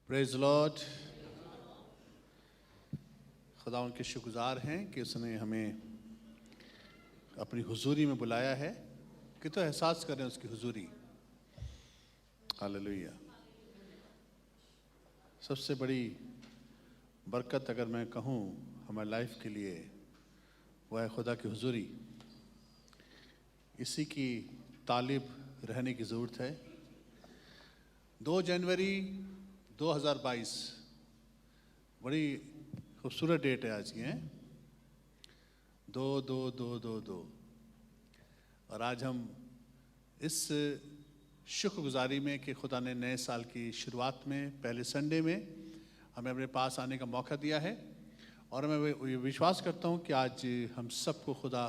Praise Lord. खुदा उनके शुक्रगुजार हैं कि उसने हमें अपनी हुजूरी में बुलाया है कि तो एहसास करें उसकी हुजूरी। हालेलुया। सबसे बड़ी बरकत अगर मैं कहूँ हमारी लाइफ के लिए वह है खुदा की हुजूरी। इसी की तालिब रहने की ज़रूरत है। 2 जनवरी 2022 बड़ी खूबसूरत डेट है आज की, है 2/2/2/2/2। और आज हम इस शुक्रगुजारी में कि खुदा ने नए साल की शुरुआत में पहले संडे में हमें अपने पास आने का मौका दिया है। और मैं विश्वास करता हूँ कि आज हम सबको खुदा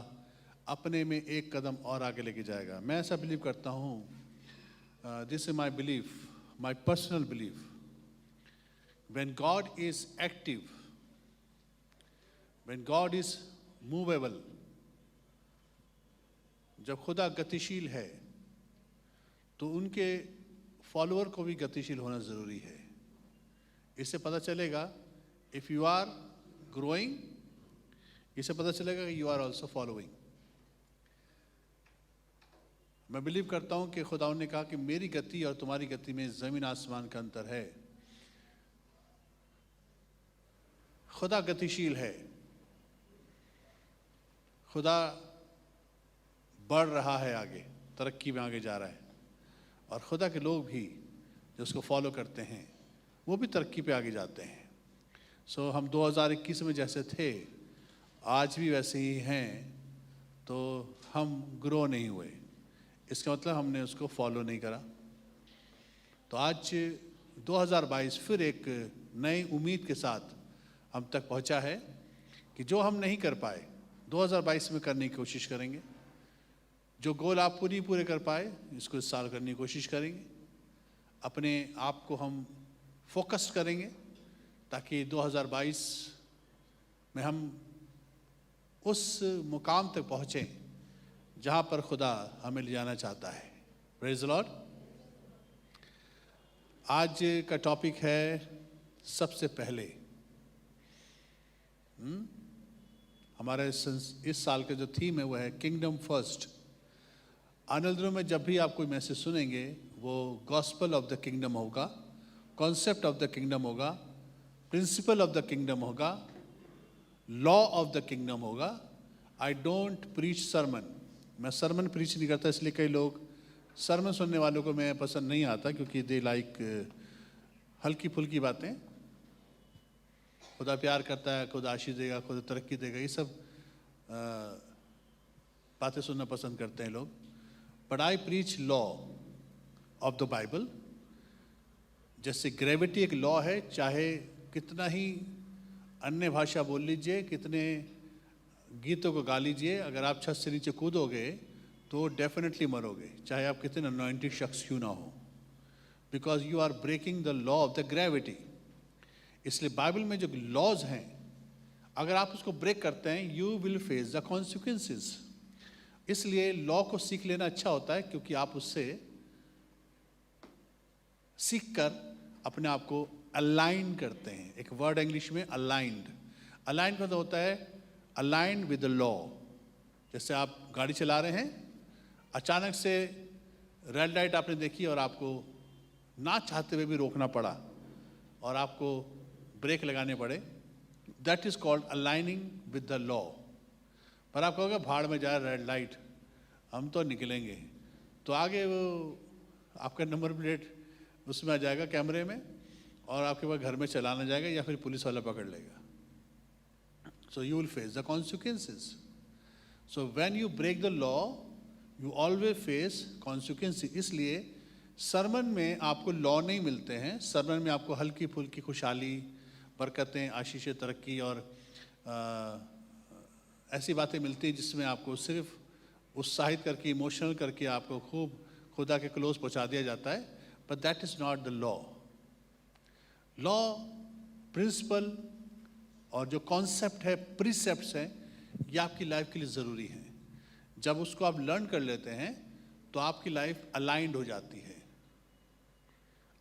अपने में एक कदम और आगे लेके जाएगा। मैं ऐसा बिलीव करता हूँ, this is my belief, my personal belief. When God is active, when God is movable, जब खुदा गतिशील है तो उनके फॉलोअर को भी गतिशील होना ज़रूरी है। इससे पता चलेगा इफ़ यू आर ग्रोइंग, इससे पता चलेगा कि यू आर ऑल्सो फॉलोइंग। मैं बिलीव करता हूँ कि खुदा ने कहा कि मेरी गति और तुम्हारी गति में ज़मीन आसमान का अंतर है। खुदा गतिशील है, खुदा बढ़ रहा है, आगे तरक्की में आगे जा रहा है। और खुदा के लोग भी जो उसको फॉलो करते हैं वो भी तरक्की पे आगे जाते हैं। सो हम 2021 में जैसे थे आज भी वैसे ही हैं, तो हम ग्रो नहीं हुए, इसका मतलब हमने उसको फॉलो नहीं करा। तो आज 2022 फिर एक नई उम्मीद के साथ हम तक पहुंचा है कि जो हम नहीं कर पाए 2022 में करने की कोशिश करेंगे। जो गोल आप पूरे कर पाए इसको इस साल करने की कोशिश करेंगे। अपने आप को हम फोकस करेंगे ताकि 2022 में हम उस मुकाम तक पहुँचें जहाँ पर खुदा हमें ले जाना चाहता है। Praise the Lord. आज का टॉपिक है सबसे पहले। हमारे इस साल का जो थीम है वो है किंगडम फर्स्ट। आने दिनों में जब भी आप कोई मैसेज सुनेंगे वो गॉस्पल ऑफ द किंगडम होगा, कॉन्सेप्ट ऑफ द किंगडम होगा, प्रिंसिपल ऑफ द किंगडम होगा, लॉ ऑफ द किंगडम होगा। I don't preach sermon. मैं सरमन प्रीच नहीं करता, इसलिए कई लोग सरमन सुनने वालों को मैं पसंद नहीं आता क्योंकि दे लाइक हल्की फुल्की बातें। खुदा प्यार करता है, खुदा आशीष देगा, खुदा तरक्की देगा, ये सब बातें सुनना पसंद करते हैं लोग। But I preach law of the Bible. जैसे ग्रेविटी एक लॉ है, चाहे कितना ही अन्य भाषा बोल लीजिए, कितने गीतों को गा लीजिए, अगर आप छत से नीचे कूदोगे तो डेफिनेटली मरोगे, चाहे आप कितने अनॉइंटेड शख्स क्यों ना हो, because you are breaking the law of the gravity. इसलिए बाइबल में जो लॉज हैं अगर आप उसको ब्रेक करते हैं you will face the consequences. इसलिए लॉ को सीख लेना अच्छा होता है क्योंकि आप उससे सीख कर अपने आप को अलाइन करते हैं। एक वर्ड इंग्लिश में अलाइंड। अलाइन का मतलब होता है अलाइंड विद द लॉ। जैसे आप गाड़ी चला रहे हैं, अचानक से रेड लाइट आपने देखी और आपको ना चाहते हुए भी रोकना पड़ा और आपको ब्रेक लगाने पड़े, that is called aligning with the law. पर आप कहोगे भाड़ में जाए रेड लाइट, हम तो निकलेंगे, तो आगे वो आपका नंबर प्लेट उसमें आ जाएगा कैमरे में और आपके पास घर में चलाना जाएगा या फिर पुलिस वाला पकड़ लेगा। So you will face the consequences. So when you break the law you always face consequences. इसलिए सरमन में आपको लॉ नहीं मिलते हैं, सरमन में आपको हल्की फुल्की खुशहाली, बरकतें, आशीषें, तरक्की और ऐसी बातें मिलती हैं जिसमें आपको सिर्फ उत्साहित करके, इमोशनल करके आपको खूब खुदा के क्लोज पहुंचा दिया जाता है। But that is not the law. Law, principle और जो कॉन्सेप्ट है, प्रीसेप्ट्स हैं, ये आपकी लाइफ के लिए ज़रूरी हैं। जब उसको आप लर्न कर लेते हैं तो आपकी लाइफ अलाइंड हो जाती है,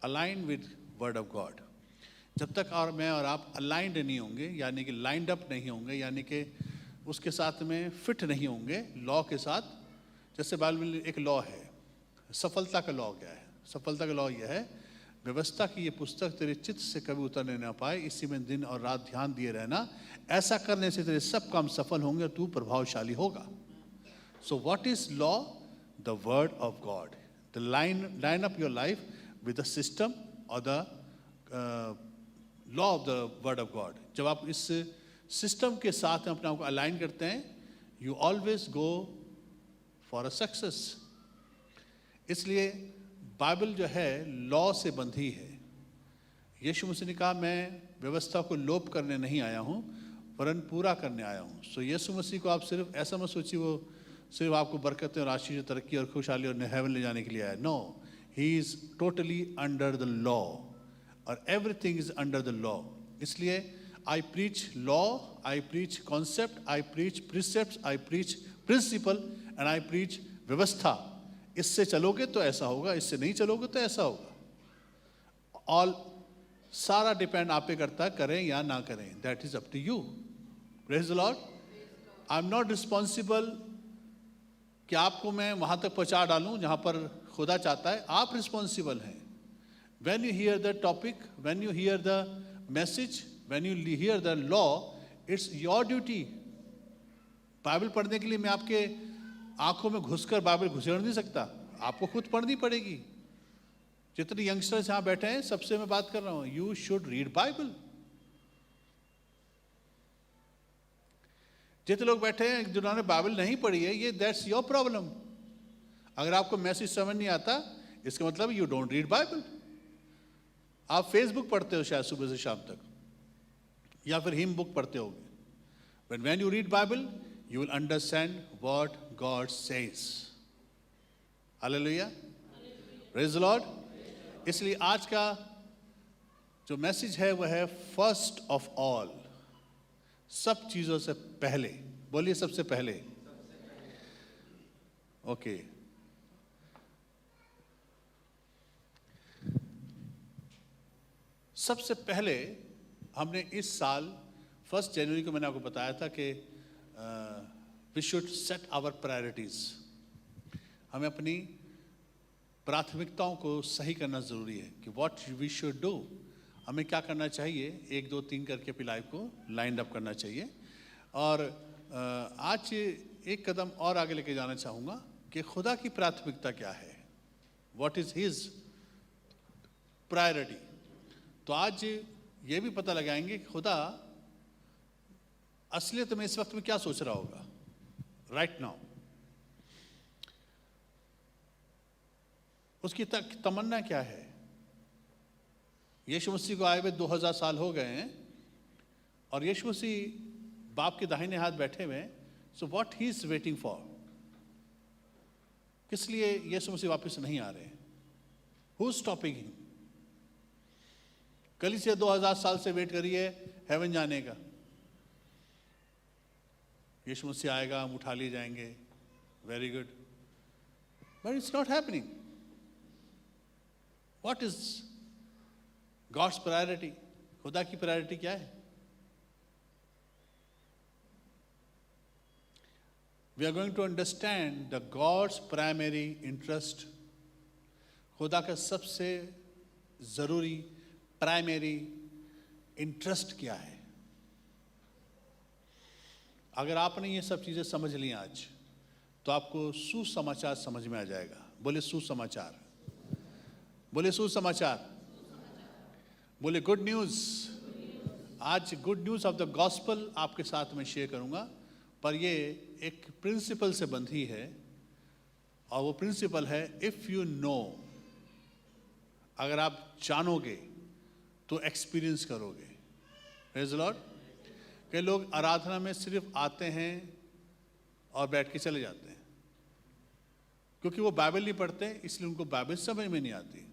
align with word of God. जब तक और मैं और आप अलाइंड नहीं होंगे, यानी कि लाइंड अप नहीं होंगे, यानी कि उसके साथ में फिट नहीं होंगे लॉ के साथ। जैसे बाइबल में एक लॉ है, सफलता का लॉ क्या है? सफलता का लॉ यह है, व्यवस्था की ये पुस्तक तेरे चित्त से कभी उतरने ना पाए, इसी में दिन और रात ध्यान दिए रहना, ऐसा करने से तेरे सब काम सफल होंगे और तू प्रभावशाली होगा। So what is law? The word of God. The line up your life with the system और the law of the word of God. जब आप इस सिस्टम के साथ अपने आप को अलाइन करते हैं, you always go for a success. इसलिए बाइबल जो है लॉ से बंधी है। यीशु मसीह ने कहा, मैं व्यवस्था को लोप करने नहीं आया हूँ वरन पूरा करने आया हूँ। सो यीशु मसीह को आप सिर्फ ऐसा मत सोचिए वो सिर्फ आपको बरकतें और आशीष, तरक्की और खुशहाली और हेवन ले जाने के लिए आया। No, he is totally under the law और everything is under the law. इसलिए I preach law, I preach concept, I preach precepts, I preach principle and I preach व्यवस्था। इससे चलोगे तो ऐसा होगा, इससे नहीं चलोगे तो ऐसा होगा। ऑल सारा डिपेंड आप पे करता है, करें या ना करें, that is up to you. Praise the Lord. I am not responsible कि आपको मैं वहां तक पहुंचा डालूं जहां पर खुदा चाहता है। आप रिस्पॉन्सिबल हैं। When you hear the topic, when you hear the message, when you hear the law, it's your duty. Bible पढ़ने के लिए मैं आपके आंखों में घुसकर बाइबल घुसेड़ नहीं सकता, आपको खुद पढ़नी पड़ेगी। जितने यंगस्टर्स यहाँ बैठे हैं सबसे मैं बात कर रहा हूँ, यू शुड रीड बाइबल। जितने लोग बैठे हैं जिन्होंने बाइबल नहीं पढ़ी है, ये दैट्स योर प्रॉब्लम। अगर आपको मैसेज समझ नहीं आता, इसका मतलब यू डोंट रीड बाइबल। आप फेसबुक पढ़ते हो शायद सुबह से शाम तक, या फिर हिम बुक पढ़ते होगे। when you read Bible, you will understand what God says. Hallelujah. Praise the Lord. इसलिए आज का जो मैसेज है वह है फर्स्ट ऑफ ऑल, सब चीजों से पहले। बोलिए सबसे पहले। ओके सबसे पहले हमने इस साल 1 जनवरी को मैंने आपको बताया था कि we should set our priorities. हमें अपनी प्राथमिकताओं को सही करना ज़रूरी है कि व्हाट वी शुड डू, हमें क्या करना चाहिए। 1 2 3 करके अपनी लाइफ को लाइन अप करना चाहिए। और आज एक कदम और आगे लेके जाना चाहूँगा कि खुदा की प्राथमिकता क्या है, व्हाट इज़ हिज प्रायोरिटी। तो आज ये भी पता लगाएंगे कि खुदा असलियत में इस वक्त में क्या सोच रहा होगा राइट नाउ। उसकी तमन्ना क्या है। यीशु मसीह को आए हुए 2000 साल हो गए हैं और यीशु मसीह बाप के दाहिने हाथ बैठे हुए हैं। So what he is waiting for, किस लिए यीशु मसीह वापस नहीं आ रहे? Who is stopping him? कलीसिया 2000 साल से वेट करी है हेवन जाने का। यीशु मसीह आएगा, हम उठा लिए जाएंगे, very good, but it's not happening. What is God's priority? खुदा की प्रायोरिटी क्या है? We are going to understand the God's primary interest. खुदा का सबसे जरूरी प्राइमरी इंटरेस्ट क्या है। अगर आपने ये सब चीजें समझ ली आज, तो आपको सुसमाचार समझ में आ जाएगा। बोले सुसमाचार, बोले सुसमाचार, बोले गुड न्यूज। आज good news of the gospel आपके साथ में शेयर करूंगा, पर ये एक प्रिंसिपल से बंधी है और वो प्रिंसिपल है इफ यू नो। अगर आप जानोगे तो एक्सपीरियंस करोगे। Praise the Lord. कई लोग आराधना में सिर्फ आते हैं और बैठ के चले जाते हैं, क्योंकि वो बाइबल नहीं पढ़ते, इसलिए उनको बाइबल समझ में नहीं आती।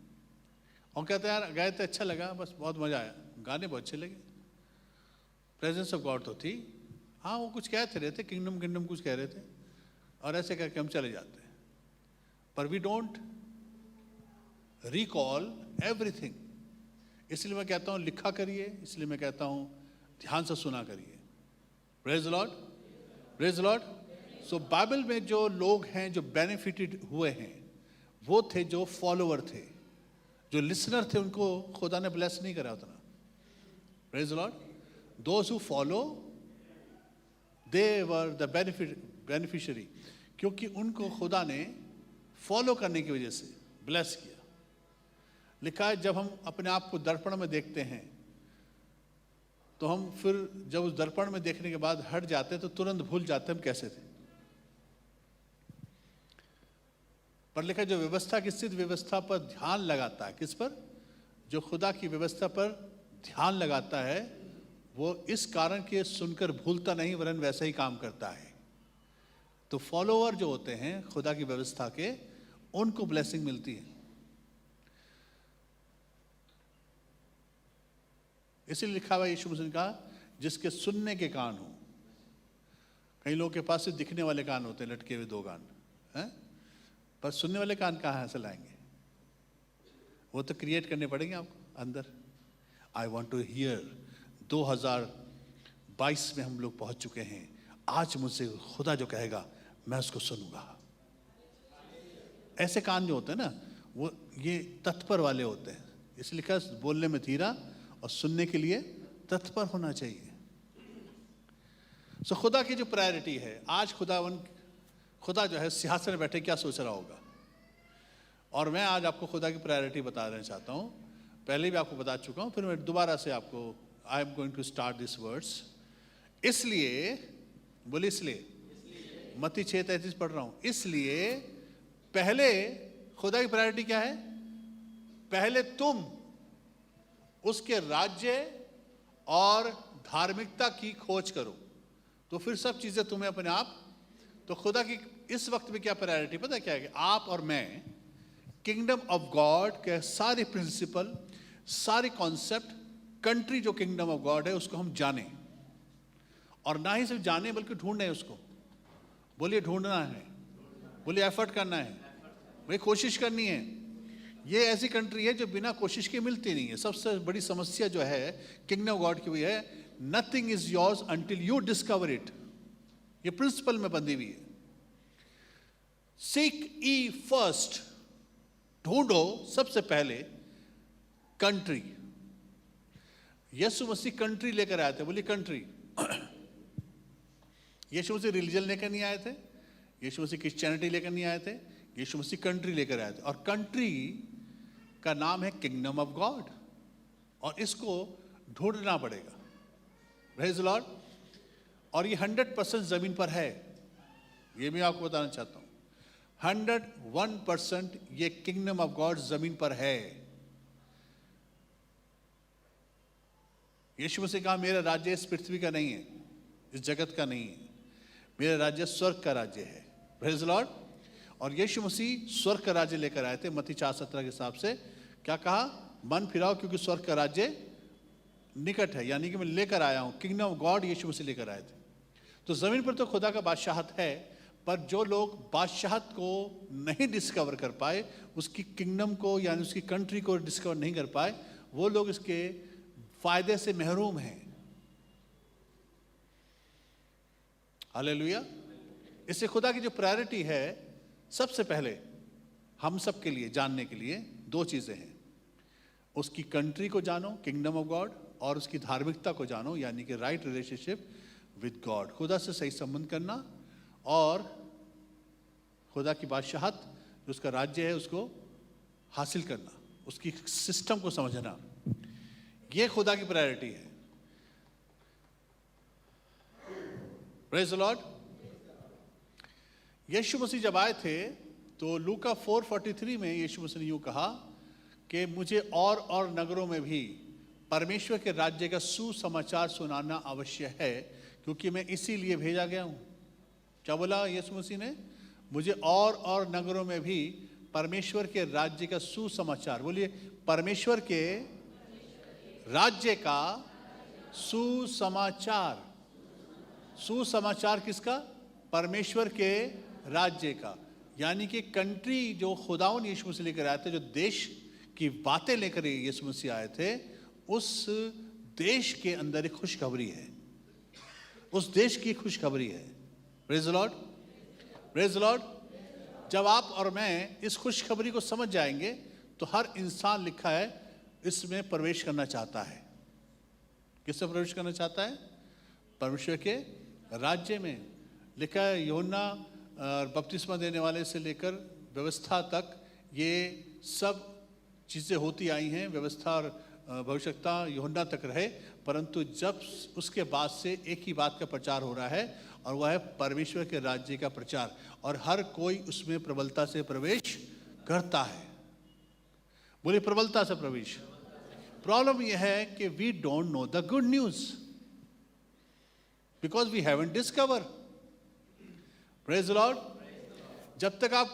और कहते हैं यार गए तो अच्छा लगा, बस बहुत मजा आया, गाने बहुत अच्छे लगे, प्रेजेंस ऑफ गॉड तो थी, हाँ वो कुछ कहते रहते, किंगडम किंगडम कुछ कह रहे थे, और ऐसे करके हम चले जाते हैं। पर वी डोंट रिकॉल एवरीथिंग। इसलिए मैं कहता हूँ लिखा करिए, इसलिए मैं कहता हूँ ध्यान से सुना करिए। Praise the Lord, praise the Lord. So Bible में जो लोग हैं जो बेनिफिटेड हुए हैं वो थे जो फॉलोअर थे, जो लिसनर थे, उनको खुदा ने ब्लेस नहीं करा उतना। Praise the Lord. Those who follow they were the beneficiary, क्योंकि उनको खुदा ने फॉलो करने की वजह से ब्लेस किया। लिखा है जब हम अपने आप को दर्पण में देखते हैं तो हम फिर जब उस दर्पण में देखने के बाद हट जाते हैं तो तुरंत भूल जाते हैं हम कैसे थे। पर लिखा जो व्यवस्था की स्थित व्यवस्था पर ध्यान लगाता है, किस पर? जो खुदा की व्यवस्था पर ध्यान लगाता है वो इस कारण के सुनकर भूलता नहीं वरन वैसा ही काम करता है। तो फॉलोअर जो होते हैं खुदा की व्यवस्था के, उनको ब्लेसिंग मिलती है। इसलिए लिखा हुआ यीशु मसीह ने कहा जिसके सुनने के कान हो। कई लोगों के पास से दिखने वाले कान होते हैं, लटके हुए 2 कान हैं, पर सुनने वाले कान कहाँ से लाएंगे? वो तो क्रिएट करने पड़ेंगे आपको अंदर। I want to here. 2022 में हम लोग पहुंच चुके हैं। आज मुझसे खुदा जो कहेगा मैं उसको सुनूंगा। ऐसे कान जो होते हैं ना वो ये तत्पर वाले होते हैं। इसलिए लिखा बोलने में धीरा और सुनने के लिए तत्पर होना चाहिए। सो खुदा की जो प्रायोरिटी है, आज खुदा जो है सिंहासन में बैठे क्या सोच रहा होगा। और मैं आज आपको खुदा की प्रायोरिटी बता देना चाहता हूँ। पहले भी आपको बता चुका हूँ, फिर मैं दोबारा से आपको I am going to start this words. इसलिए बोले, इसलिए मत्ती 6:33 पढ़ रहा हूँ। इसलिए पहले खुदा की प्रायोरिटी क्या है? पहले तुम उसके राज्य और धार्मिकता की खोज करो तो फिर सब चीजें तुम्हें अपने आप। तो खुदा की इस वक्त में क्या प्रायोरिटी पता है क्या है? कि आप और मैं किंगडम ऑफ गॉड के सारे प्रिंसिपल, सारे कॉन्सेप्ट, कंट्री जो किंगडम ऑफ गॉड है उसको हम जाने, और ना ही सिर्फ जाने बल्कि ढूंढने उसको। बोलिए ढूंढना है, बोलिए एफर्ट करना है, भाई कोशिश करनी है। ये ऐसी कंट्री है जो बिना कोशिश के मिलती नहीं है। सबसे बड़ी समस्या जो है किंगडम ऑफ गॉड की हुई है, nothing is yours until you discover it. ये प्रिंसिपल में बंधी हुई है। सीक ई फर्स्ट, ढूंढो सबसे पहले कंट्री। यीशु मसीह कंट्री लेकर आए थे। बोलिए कंट्री। यीशु मसीह रिलीजन लेकर नहीं आए थे, यीशु मसीह क्रिश्चियनिटी लेकर नहीं आए थे, यीशु मसीह कंट्री लेकर आए थे। और कंट्री का नाम है किंगडम ऑफ गॉड, और इसको ढूंढना पड़ेगा। Praise the Lord. और ये 100% जमीन पर है, ये मैं आपको बताना चाहता हूं। 101% ये किंगडम ऑफ गॉड जमीन पर है। यीशु मसीह कहा मेरा राज्य इस पृथ्वी का नहीं है, इस जगत का नहीं है, मेरा राज्य स्वर्ग का राज्य है। Praise the Lord. और यीशु मसीह स्वर्ग का राज्य लेकर आए थे। मत्ती 4:17 के हिसाब से क्या कहा? मन फिराओ क्योंकि स्वर्ग का राज्य निकट है। यानी कि मैं लेकर आया हूं किंगडम ऑफ गॉड। यीशु मसीह लेकर आए थे। तो जमीन पर तो खुदा का बादशाहत है, पर जो लोग बादशाहत को नहीं डिस्कवर कर पाए, उसकी किंगडम को यानी उसकी कंट्री को डिस्कवर नहीं कर पाए, वो लोग इसके फायदे से महरूम हैं। हालेलुया। इससे खुदा की जो प्रायोरिटी है, सबसे पहले हम सब के लिए जानने के लिए 2 चीजें हैं। उसकी कंट्री को जानो, किंगडम ऑफ गॉड, और उसकी धार्मिकता को जानो, यानी कि राइट रिलेशनशिप विद गॉड, खुदा से सही संबंध करना, और खुदा की बादशाहत जो उसका राज्य है उसको हासिल करना, उसकी सिस्टम को समझना। ये खुदा की प्रायोरिटी है। Praise the lord. यीशु मसीह जब आए थे तो लूका 4:43 में यीशु मसीह ने यूं कहा कि मुझे और नगरों में भी परमेश्वर के राज्य का सुसमाचार सुनाना अवश्य है, क्योंकि मैं इसीलिए भेजा गया हूं। क्या बोला यीशु मसीह ने? मुझे और नगरों में भी परमेश्वर के राज्य का सुसमाचार। बोलिए परमेश्वर के राज्य का सुसमाचार। सुसमाचार किसका? परमेश्वर के राज्य का। यानी कि कंट्री जो खुदावन यीशु मसीह लेकर आए थे, जो देश की बातें लेकर यीशु मसीह आए थे, उस देश के अंदर एक खुशखबरी है, उस देश की खुशखबरी है। Praise the Lord, praise the Lord. जब आप और मैं इस खुशखबरी को समझ जाएंगे तो हर इंसान, लिखा है, इसमें प्रवेश करना चाहता है। किसमें प्रवेश करना चाहता है? परमेश्वर के राज्य में। लिखा है यूहन्ना बपतिस्मा देने वाले से लेकर व्यवस्था तक ये सब चीज़ें होती आई हैं। व्यवस्था और भविष्यता यूहन्ना तक रहे, परंतु जब उसके बाद से एक ही बात का प्रचार हो रहा है, और वह है परमेश्वर के राज्य का प्रचार, और हर कोई उसमें प्रबलता से प्रवेश करता है। बोले प्रबलता से प्रवेश। प्रॉब्लम यह है कि we don't know the good news because we haven't discover. Praise the Lord. जब तक आप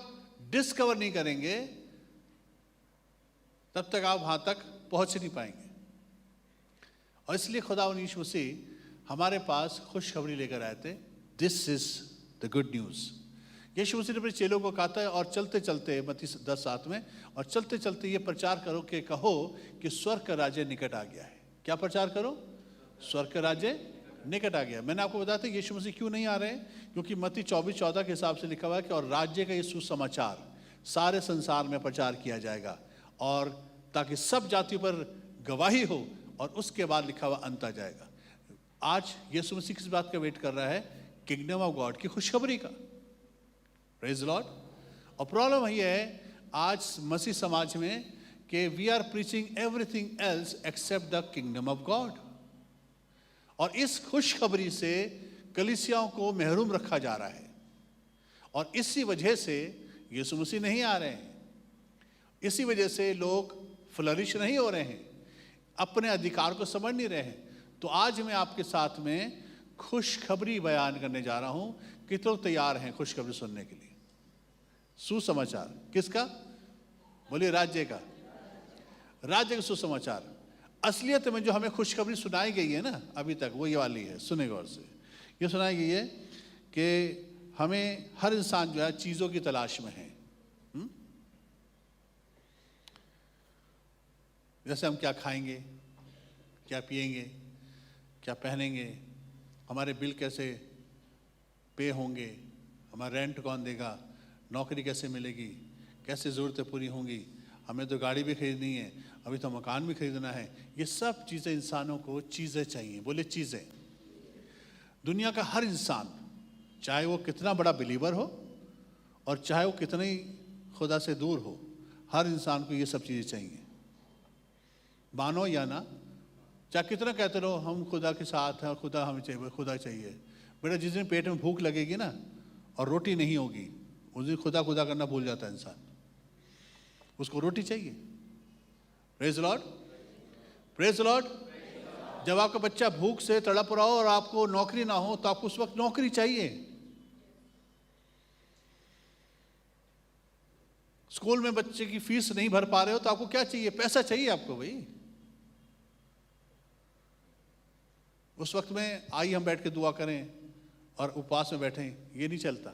डिस्कवर नहीं करेंगे तब तक आप वहां तक पहुंच नहीं पाएंगे। और इसलिए खुदा यीशु मसीह हमारे पास खुशखबरी लेकर आए थे। This is the good news. यीशु मसीह ने अपने चेलों को कहा था, और चलते चलते मत्ती 10:7 में, और चलते चलते ये प्रचार करो कि कहो कि स्वर्ग का राज्य निकट आ गया है। क्या प्रचार करो? स्वर्ग का राज्य निकट आ गया। मैंने आपको बताया था यीशु मसीह क्यों नहीं आ रहे हैं, क्योंकि मत्ती 24:14 के हिसाब से लिखा हुआ है कि और राज्य का ये सुसमाचार सारे संसार में प्रचार किया जाएगा, और ताकि सब जातियों पर गवाही हो, और उसके बाद लिखा हुआ अंत आ जाएगा। आज यीशु मसीह किस बात का वेट कर रहा है? किंगडम ऑफ गॉड की खुशखबरी का। Praise the Lord. और प्रॉब्लम ये है आज मसीह समाज में कि we are preaching everything else except the kingdom of God. और इस खुशखबरी से कलीसियाओं को महरूम रखा जा रहा है, और इसी वजह से यीशु मसीह नहीं आ रहे हैं। इसी वजह से लोग फ्लरिश नहीं हो रहे हैं, अपने अधिकार को समझ नहीं रहे हैं। तो आज मैं आपके साथ में खुशखबरी बयान करने जा रहा हूं। कितने लोग तैयार हैं खुशखबरी सुनने के लिए? सुसमाचार किसका? बोलिए राज्य का। राज्य का सुसमाचार। असलियत में जो हमें खुशखबरी सुनाई गई है ना अभी तक, वो ये वाली है। सुने गौर से। ये सुनाई गई है कि हमें हर इंसान जो है चीजों की तलाश में है। जैसे हम क्या खाएंगे, क्या पिएंगे, क्या पहनेंगे, हमारे बिल कैसे पे होंगे, हमारा रेंट कौन देगा, नौकरी कैसे मिलेगी, कैसे ज़रूरतें पूरी होंगी, हमें तो गाड़ी भी खरीदनी है, अभी तो मकान भी खरीदना है। ये सब चीज़ें इंसानों को चीज़ें चाहिए। बोले चीज़ें। दुनिया का हर इंसान, चाहे वो कितना बड़ा बिलीवर हो और चाहे वो कितने ही खुदा से दूर हो, हर इंसान को ये सब चीज़ें चाहिए। मानो या ना, चाहे कितना कहते रहो हम खुदा के साथ हैं और खुदा हमें चाहिए, खुदा चाहिए। बेटा जिस दिन पेट में भूख लगेगी ना और रोटी नहीं होगी, उस दिन खुदा खुदा करना भूल जाता है इंसान। उसको रोटी चाहिए। Praise the Lord, praise the Lord. जब आपका बच्चा भूख से तड़प रहा हो और आपको नौकरी ना हो तो आपको उस वक्त नौकरी चाहिए। स्कूल में बच्चे की फीस नहीं भर पा रहे हो तो आपको क्या चाहिए? पैसा चाहिए आपको भाई। उस वक्त में आइए हम बैठ के दुआ करें और उपवास में बैठें, ये नहीं चलता।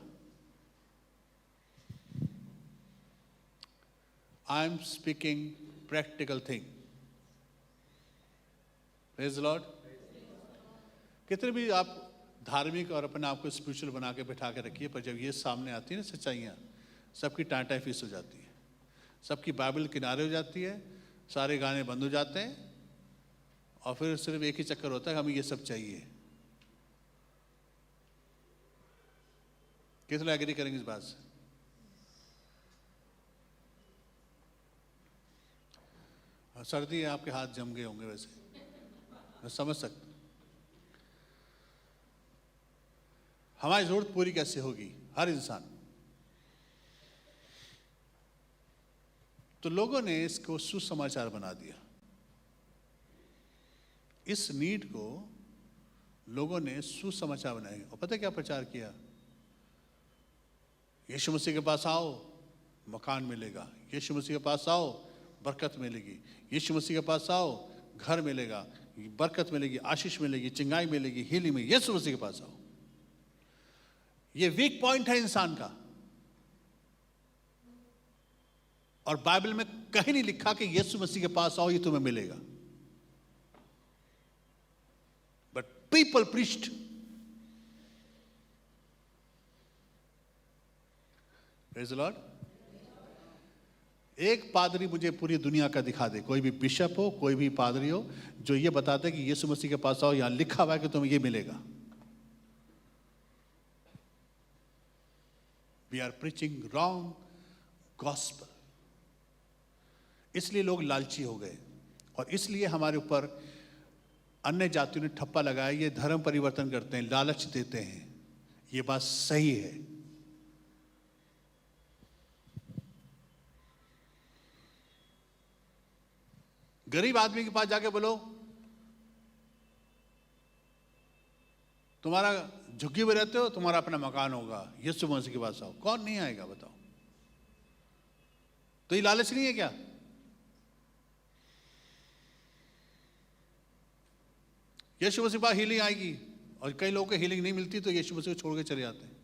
I am speaking practical thing. Praise the Lord. कितने भी आप धार्मिक और अपने आप को स्पिरिचुअल बना के बैठा के रखिए, पर जब ये सामने आती है ना सच्चाइयाँ, सबकी टाँटा फीस हो जाती है, सबकी बाइबल किनारे हो जाती है, सारे गाने बंद हो जाते हैं, और फिर सिर्फ एक ही चक्कर होता है हमें ये सब चाहिए। कितने एग्री करेंगे इस बात से? सर्दी है, आपके हाथ जम गए होंगे, वैसे मैं समझ सकता। हमारी जरूरत पूरी कैसे होगी? हर इंसान। तो लोगों ने इसको सुसमाचार बना दिया। इस नीड को लोगों ने सुसमाचार बनाया। और पता क्या प्रचार किया? यीशु मसीह के पास आओ मकान मिलेगा, यीशु मसीह के पास आओ बरकत मिलेगी, यीशु मसीह के पास आओ घर मिलेगा, बरकत मिलेगी, आशीष मिलेगी, चिंगाई मिलेगी, हीलिंग में। यीशु मसीह के पास आओ। ये वीक पॉइंट है इंसान का, और बाइबल में कहीं नहीं लिखा कि यीशु मसीह के पास आओ ये तुम्हें मिलेगा। But people preached. Praise the Lord. एक पादरी मुझे पूरी दुनिया का दिखा दे, कोई भी बिशप हो, कोई भी पादरी हो, जो ये बताता है कि यीशु मसीह के पास आओ, यहां लिखा हुआ है कि तुम्हें ये मिलेगा. We are preaching wrong gospel. इसलिए लोग लालची हो गए और इसलिए हमारे ऊपर अन्य जातियों ने ठप्पा लगाया, ये धर्म परिवर्तन करते हैं, लालच देते हैं. ये बात सही है. गरीब आदमी के पास जाके बोलो तुम्हारा झुग्गी में रहते हो, तुम्हारा अपना मकान होगा, यीशु मसीह के पास आओ. कौन नहीं आएगा बताओ? तो ये लालच नहीं है क्या? यीशु मसीह के पास हीलिंग आएगी और कई लोगों को हीलिंग नहीं मिलती तो यीशु मसीह को छोड़ के चले जाते हैं.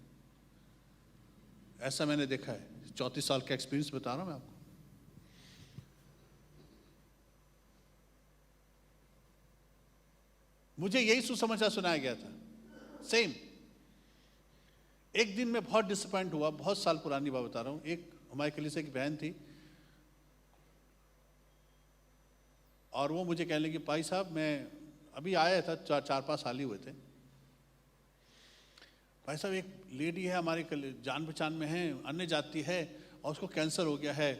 ऐसा मैंने देखा है. 34 साल का एक्सपीरियंस बता रहा हूं मैं आपको. मुझे यही सुसमाचार सुनाया गया था. सेम. एक दिन मैं बहुत डिसअपॉइंट हुआ. बहुत साल पुरानी बात बता रहा हूं. एक हमारे कलीसिया की बहन थी और वो मुझे कहने लगी, भाई साहब मैं अभी आया था, 4-5 साल ही हुए थे. भाई साहब एक लेडी है हमारे जान पहचान में है, अन्य जाति है और उसको कैंसर हो गया है.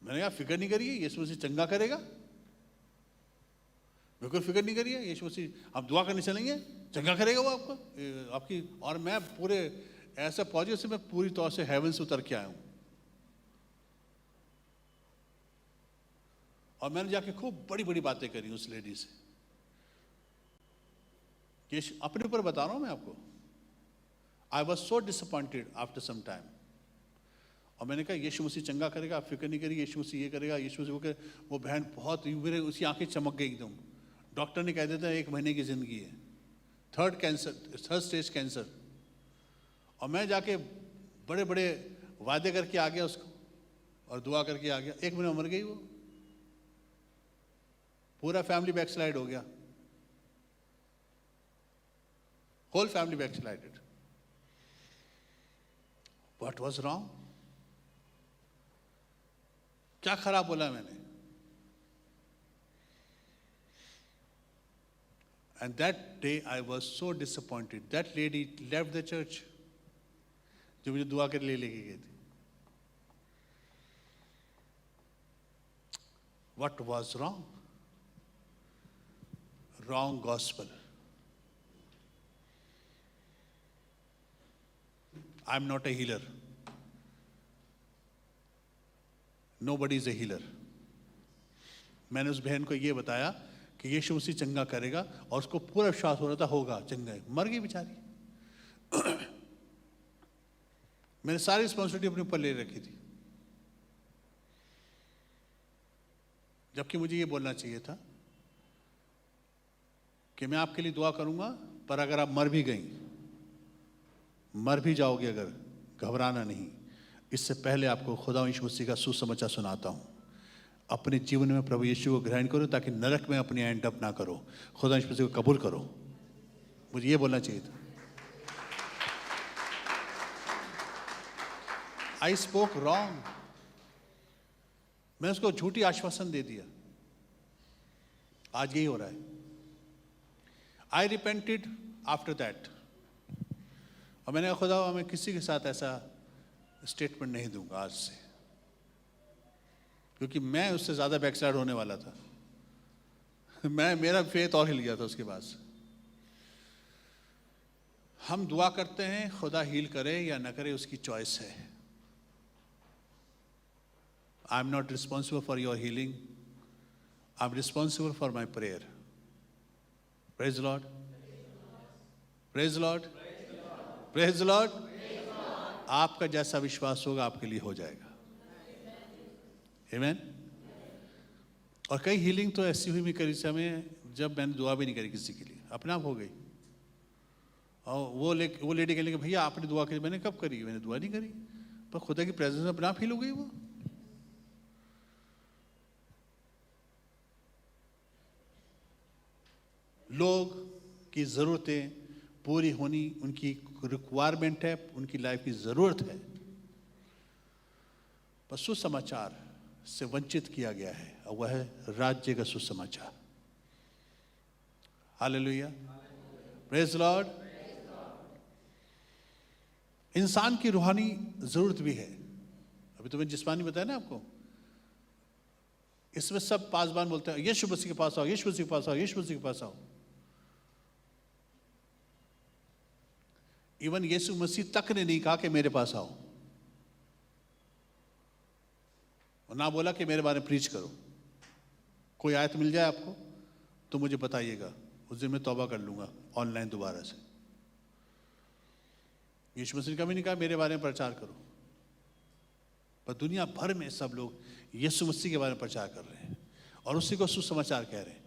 मैंने कहा फिक्र नहीं करिए, यीशु मसीह चंगा करेगा. बिल्कुल फिक्र नहीं करिए, यीशु मसीह आप दुआ करने चलेंगे, चंगा करेगा वो आपको, आपकी. और मैं पूरे ऐसा पॉजिटिव से मैं पूरी तौर से हेवन से उतर के आया हूँ. और मैंने जाके खूब बड़ी बड़ी बातें करी उस लेडी से. ये अपने ऊपर बता रहा हूँ मैं आपको. I was so disappointed after some time. और मैंने कहा यीशु मसीह चंगा करेगा, आप फिक्र नहीं करिए, यीशु मसीह ये करेगा, यीशु मसीह वो करे. वो बहन बहुत मेरे उसकी आंखें चमक गई एकदम. डॉक्टर ने कह देता 1 महीने की जिंदगी है, 3rd स्टेज कैंसर. और मैं जाके बड़े बड़े वादे करके आ गया उसको और दुआ करके आ गया. 1 महीने में मर गई वो. पूरा फैमिली बैकस्लाइड हो गया. Whole family backslided. What was wrong? क्या खराब बोला मैंने? And that day I was so disappointed. That lady left the church. जो मुझे दुआ कर लेके गई थी. What was wrong? Wrong gospel. I'm not a healer. Nobody is a healer. मैंने उस बहन को ये बताया कि यीशु मसीह चंगा करेगा और उसको पूरा विश्वास हो रहा था होगा चंगा. मर गई बेचारी. मैंने सारी रिस्पॉन्सिबिलिटी अपने ऊपर ले रखी थी, जबकि मुझे ये बोलना चाहिए था कि मैं आपके लिए दुआ करूंगा, पर अगर आप मर भी गई, मर भी जाओगे अगर, घबराना नहीं. इससे पहले आपको खुदा यीशु मसीह का सुसमाचार सुनाता हूं. अपने जीवन में प्रभु यीशु को ग्रहण करो ताकि नरक में अपनी एंड अप ना करो. खुदा यीशु मसीह को कबूल करो. मुझे ये बोलना चाहिए था. I spoke wrong. मैंने उसको झूठी आश्वासन दे दिया. आज यही हो रहा है. आई रिपेंटेड आफ्टर दैट. और मैंने कहा खुदा मैं किसी के साथ ऐसा स्टेटमेंट नहीं दूंगा आज से, क्योंकि मैं उससे ज्यादा बैकसाइड होने वाला था. मेरा फेथ और हिल गया था उसके बाद. हम दुआ करते हैं, खुदा हील करे या ना करे उसकी चॉइस है. आई am not responsible for your healing. I am responsible for my prayer. Praise Lord. Praise Lord. Praise Lord. आपका जैसा विश्वास होगा आपके लिए हो जाएगा. आमीन. और कई हीलिंग तो ऐसी हुई मेरी कलीसिया में जब मैंने दुआ भी नहीं करी किसी के लिए, अपने आप हो गई. और वो लेडी कहने लगी भैया आपने दुआ करी. मैंने कब करी? मैंने दुआ नहीं करी, पर खुदा की प्रेजेंस में अपने आप हील हो गई वो. लोग की ज़रूरतें पूरी होनी उनकी रिक्वायरमेंट है, उनकी लाइफ की ज़रूरत है, पर सुसमाचार से वंचित किया गया है, और वह है राज्य का सुसमाचार। Hallelujah, praise Lord. इंसान की रूहानी ज़रूरत भी है। अभी तो मैंने जिस्मानी बताया ना आपको, इसमें सब पासबान बोलते हैं यीशु मसीह के पास आओ, यीशु मसीह के पास आओ, यीशु मसीह के पास आओ। इवन यीशु मसीह तक ने नहीं कहा कि मेरे पास आओ, और ना बोला कि मेरे बारे में प्रीच करो। कोई आयत मिल जाए आपको तो मुझे बताइएगा, उस दिन मैं तौबा कर लूंगा ऑनलाइन दोबारा से। यीशु मसीह ने कभी नहीं कहा मेरे बारे में प्रचार करो, पर दुनिया भर में सब लोग यीशु मसीह के बारे में प्रचार कर रहे हैं और उसी को सुसमाचार कह रहे हैं।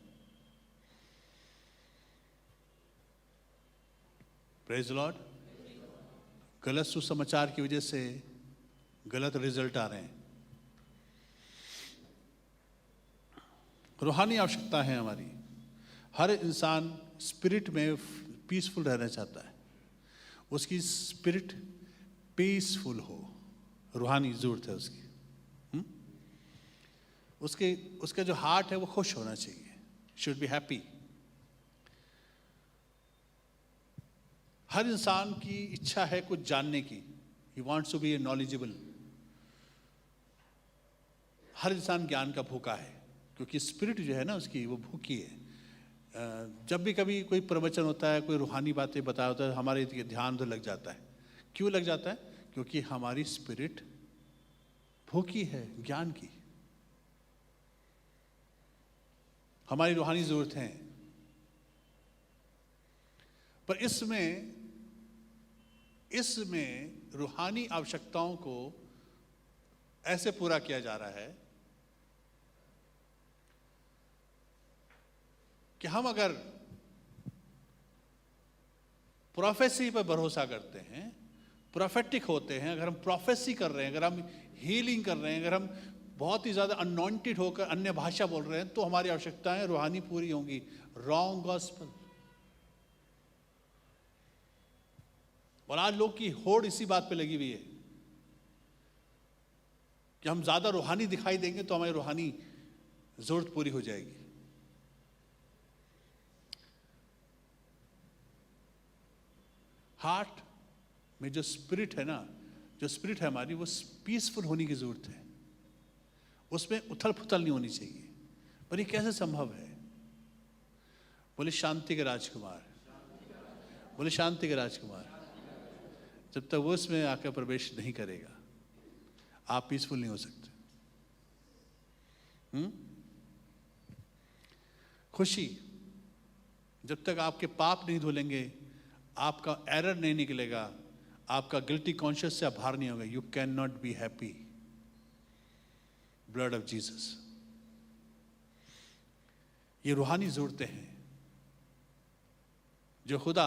Praise Lord. गलत सुसमाचार की वजह से गलत रिजल्ट आ रहे हैं। रूहानी आवश्यकता है हमारी। हर इंसान स्पिरिट में पीसफुल रहना चाहता है, उसकी स्पिरिट पीसफुल हो, रूहानी जरूरत है उसकी। उसका जो हार्ट है वो खुश होना चाहिए, शुड बी हैप्पी। हर इंसान की इच्छा है कुछ जानने की, he wants to be knowledgeable. हर इंसान ज्ञान का भूखा है, क्योंकि स्पिरिट जो है ना उसकी वो भूखी है। जब भी कभी कोई प्रवचन होता है, कोई रूहानी बातें बताया होता है, हमारे ध्यान तो लग जाता है। क्यों लग जाता है? क्योंकि हमारी स्पिरिट भूखी है ज्ञान की। हमारी रूहानी जरूरत है, पर इसमें रूहानी आवश्यकताओं को ऐसे पूरा किया जा रहा है कि हम अगर प्रोफेसी पर भरोसा करते हैं, प्रोफेटिक होते हैं, अगर हम प्रोफेसी कर रहे हैं, अगर हम हीलिंग कर रहे हैं, अगर हम बहुत ही ज़्यादा अनॉइंटेड होकर अन्य भाषा बोल रहे हैं, तो हमारी आवश्यकताएं रूहानी पूरी होंगी। Wrong gospel. और आज लोग की होड़ इसी बात पे लगी हुई है कि हम ज़्यादा रूहानी दिखाई देंगे तो हमारी रूहानी जरूरत पूरी हो जाएगी। हार्ट में जो स्पिरिट है ना, जो स्पिरिट है हमारी, वो पीसफुल होने की जरूरत है। उसमें उथल पुथल नहीं होनी चाहिए। पर ये कैसे संभव है? बोले शांति के राजकुमार, बोले शांति के राजकुमार। जब तक वो उसमें आकर प्रवेश नहीं करेगा, आप पीसफुल नहीं हो सकते। खुशी, जब तक आपके पाप नहीं धुलेंगे, आपका एरर नहीं निकलेगा, आपका गिल्टी कॉन्शियस से आप बाहर नहीं होगा, you can not be happy. Blood of Jesus. ये रूहानी जरूरतें हैं जो खुदा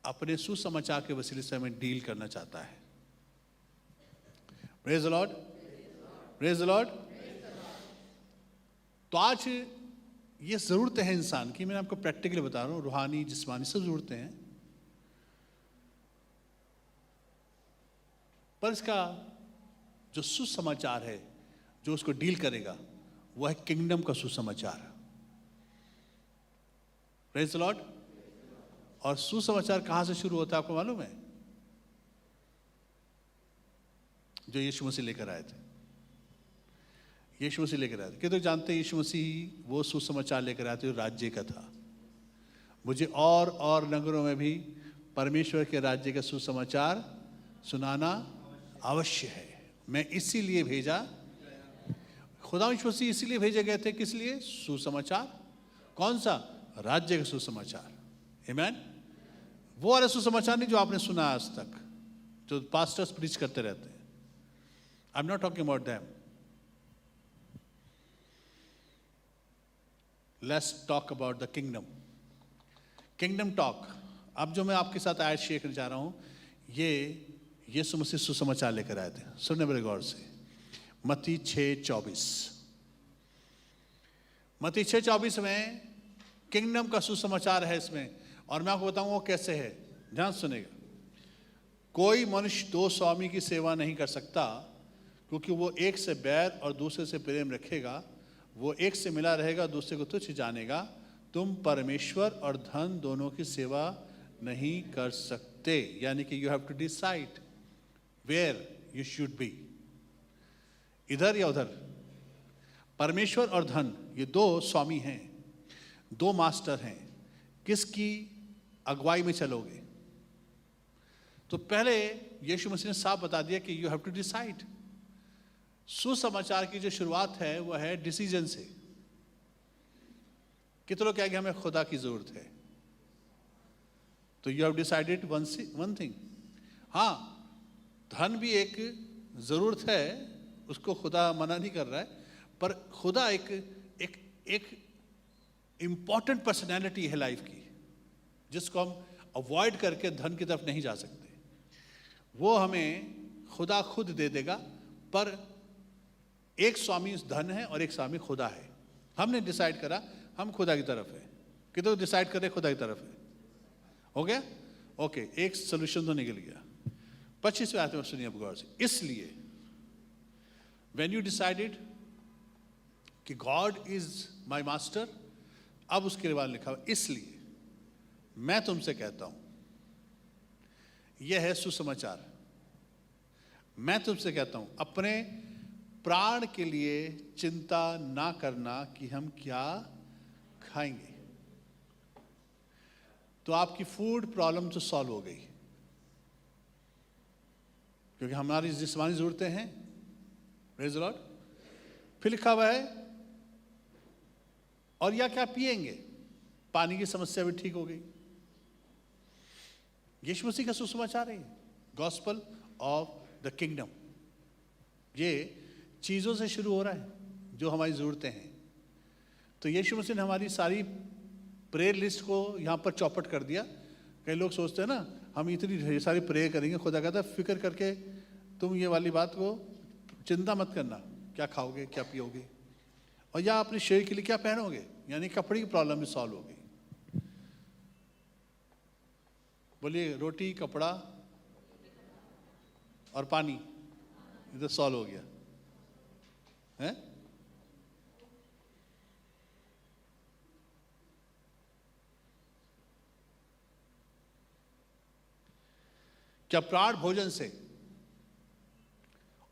अपने सुसमाचार के वसीले से हमें डील करना चाहता है। Praise the Lord, praise the Lord. तो आज ये जरूरतें हैं इंसान की, मैं आपको प्रैक्टिकली बता रहा हूं, रूहानी जिस्मानी सब जरूरतें हैं। पर इसका जो सुसमाचार है जो उसको डील करेगा, वह है किंगडम का सुसमाचार। Praise the Lord. और सुसमाचार कहां से शुरू होता है आपको मालूम है? जो यीशु मसीह लेकर आए थे। यीशु मसीह लेकर आए थे। कितने जानते हैं यीशु मसीह वो सुसमाचार लेकर आए थे जो राज्य का था। मुझे और नगरों में भी परमेश्वर के राज्य का सुसमाचार सुनाना अवश्य है। मैं इसीलिए भेजा, खुदा यीशु मसीह इसीलिए भेजे गए थे। किस लिए? सुसमाचार। कौन सा? राज्य का सुसमाचार। आमीन। वो वाला सुसमाचार नहीं जो आपने सुना आज तक, जो पास्टर्स प्रीच करते रहते हैं। आई am not talking about them. Let's talk about the kingdom. Kingdom talk. अब जो मैं आपके साथ आयत शेयर करने जा रहा हूं, ये यीशु मसीह सुसमाचार लेकर आए थे। सुनने बड़े गौर से। मत्ती 6:24। मत्ती 6:24 में किंगडम का सुसमाचार है इसमें, और मैं आपको बताऊंगा वो कैसे है। ध्यान सुनेगा। कोई मनुष्य दो स्वामी की सेवा नहीं कर सकता, क्योंकि वो एक से बैर और दूसरे से प्रेम रखेगा। वो एक से मिला रहेगा, दूसरे को तुच्छ जानेगा। तुम परमेश्वर और धन दोनों की सेवा नहीं कर सकते। यानी कि you have to decide where you should be, इधर या उधर। परमेश्वर और धन ये दो स्वामी हैं, दो मास्टर हैं। किसकी अगुवाई में चलोगे? तो पहले यीशु मसीह ने साफ बता दिया कि यू हैव टू डिसाइड। सुसमाचार की जो शुरुआत है वो है डिसीजन से। कितने लोग कहेंगे हमें खुदा की जरूरत है? तो you have decided one thing. हाँ, धन भी एक जरूरत है, उसको खुदा मना नहीं कर रहा है, पर खुदा एक इंपॉर्टेंट पर्सनैलिटी है लाइफ की, जिसको हम अवॉइड करके धन की तरफ नहीं जा सकते। वो हमें खुदा खुद दे देगा, पर एक स्वामी धन है और एक स्वामी खुदा है। हमने डिसाइड करा हम खुदा की तरफ है। कितने डिसाइड करे खुदा की तरफ है? हो गया? ओके, एक सोल्यूशन तो निकल गया। 25वें आयत में सुनिए अब गौर से। इसलिए व्हेन यू डिसाइडेड कि गॉड इज माय मास्टर, अब उसके बाद लिखा हुआ इसलिए मैं तुमसे कहता हूं, यह है सुसमाचार। मैं तुमसे कहता हूं, अपने प्राण के लिए चिंता ना करना कि हम क्या खाएंगे। तो आपकी फूड प्रॉब्लम तो सॉल्व हो गई, क्योंकि हमारी जिस्मानी जरूरतें हैं। Praise the Lord. फिर लिखा हुआ है और या क्या पिएंगे, पानी की समस्या भी ठीक हो गई। यीशु मसीह का सुसमाचार है, गॉस्पल ऑफ द किंगडम। ये चीजों से शुरू हो रहा है जो हमारी जरूरतें हैं। तो यीशु मसीह ने हमारी सारी प्रेयर लिस्ट को यहां पर चौपट कर दिया। कई लोग सोचते हैं ना हम इतनी सारी प्रेयर करेंगे, खुदा कहता है फिक्र करके तुम ये वाली बात को चिंता मत करना, क्या खाओगे क्या पियोगे, और या अपने शरीर के लिए क्या पहनोगे, यानी कपड़े की प्रॉब्लम भी सॉल्व हो गई। बोलिए, रोटी कपड़ा और पानी, ये तो सॉल्व हो गया है। क्या प्राण भोजन से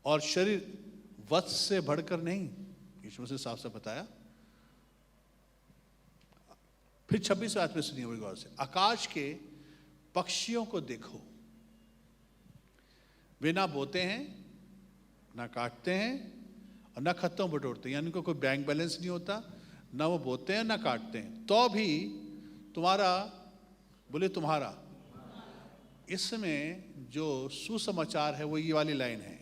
और शरीर वस्त्र से बढ़कर नहीं? यीशु मसीह साफ साफ बताया। फिर 26वें आयत में सुनिए बड़ी गौर से। आकाश के पक्षियों को देखो, वे ना बोते हैं ना काटते हैं और ना खत्तों बटोरते हैं, यानी उनको कोई बैंक बैलेंस नहीं होता, ना वो बोते हैं ना काटते हैं, तो भी तुम्हारा, बोले तुम्हारा, इसमें जो सुसमाचार है वो ये वाली लाइन है,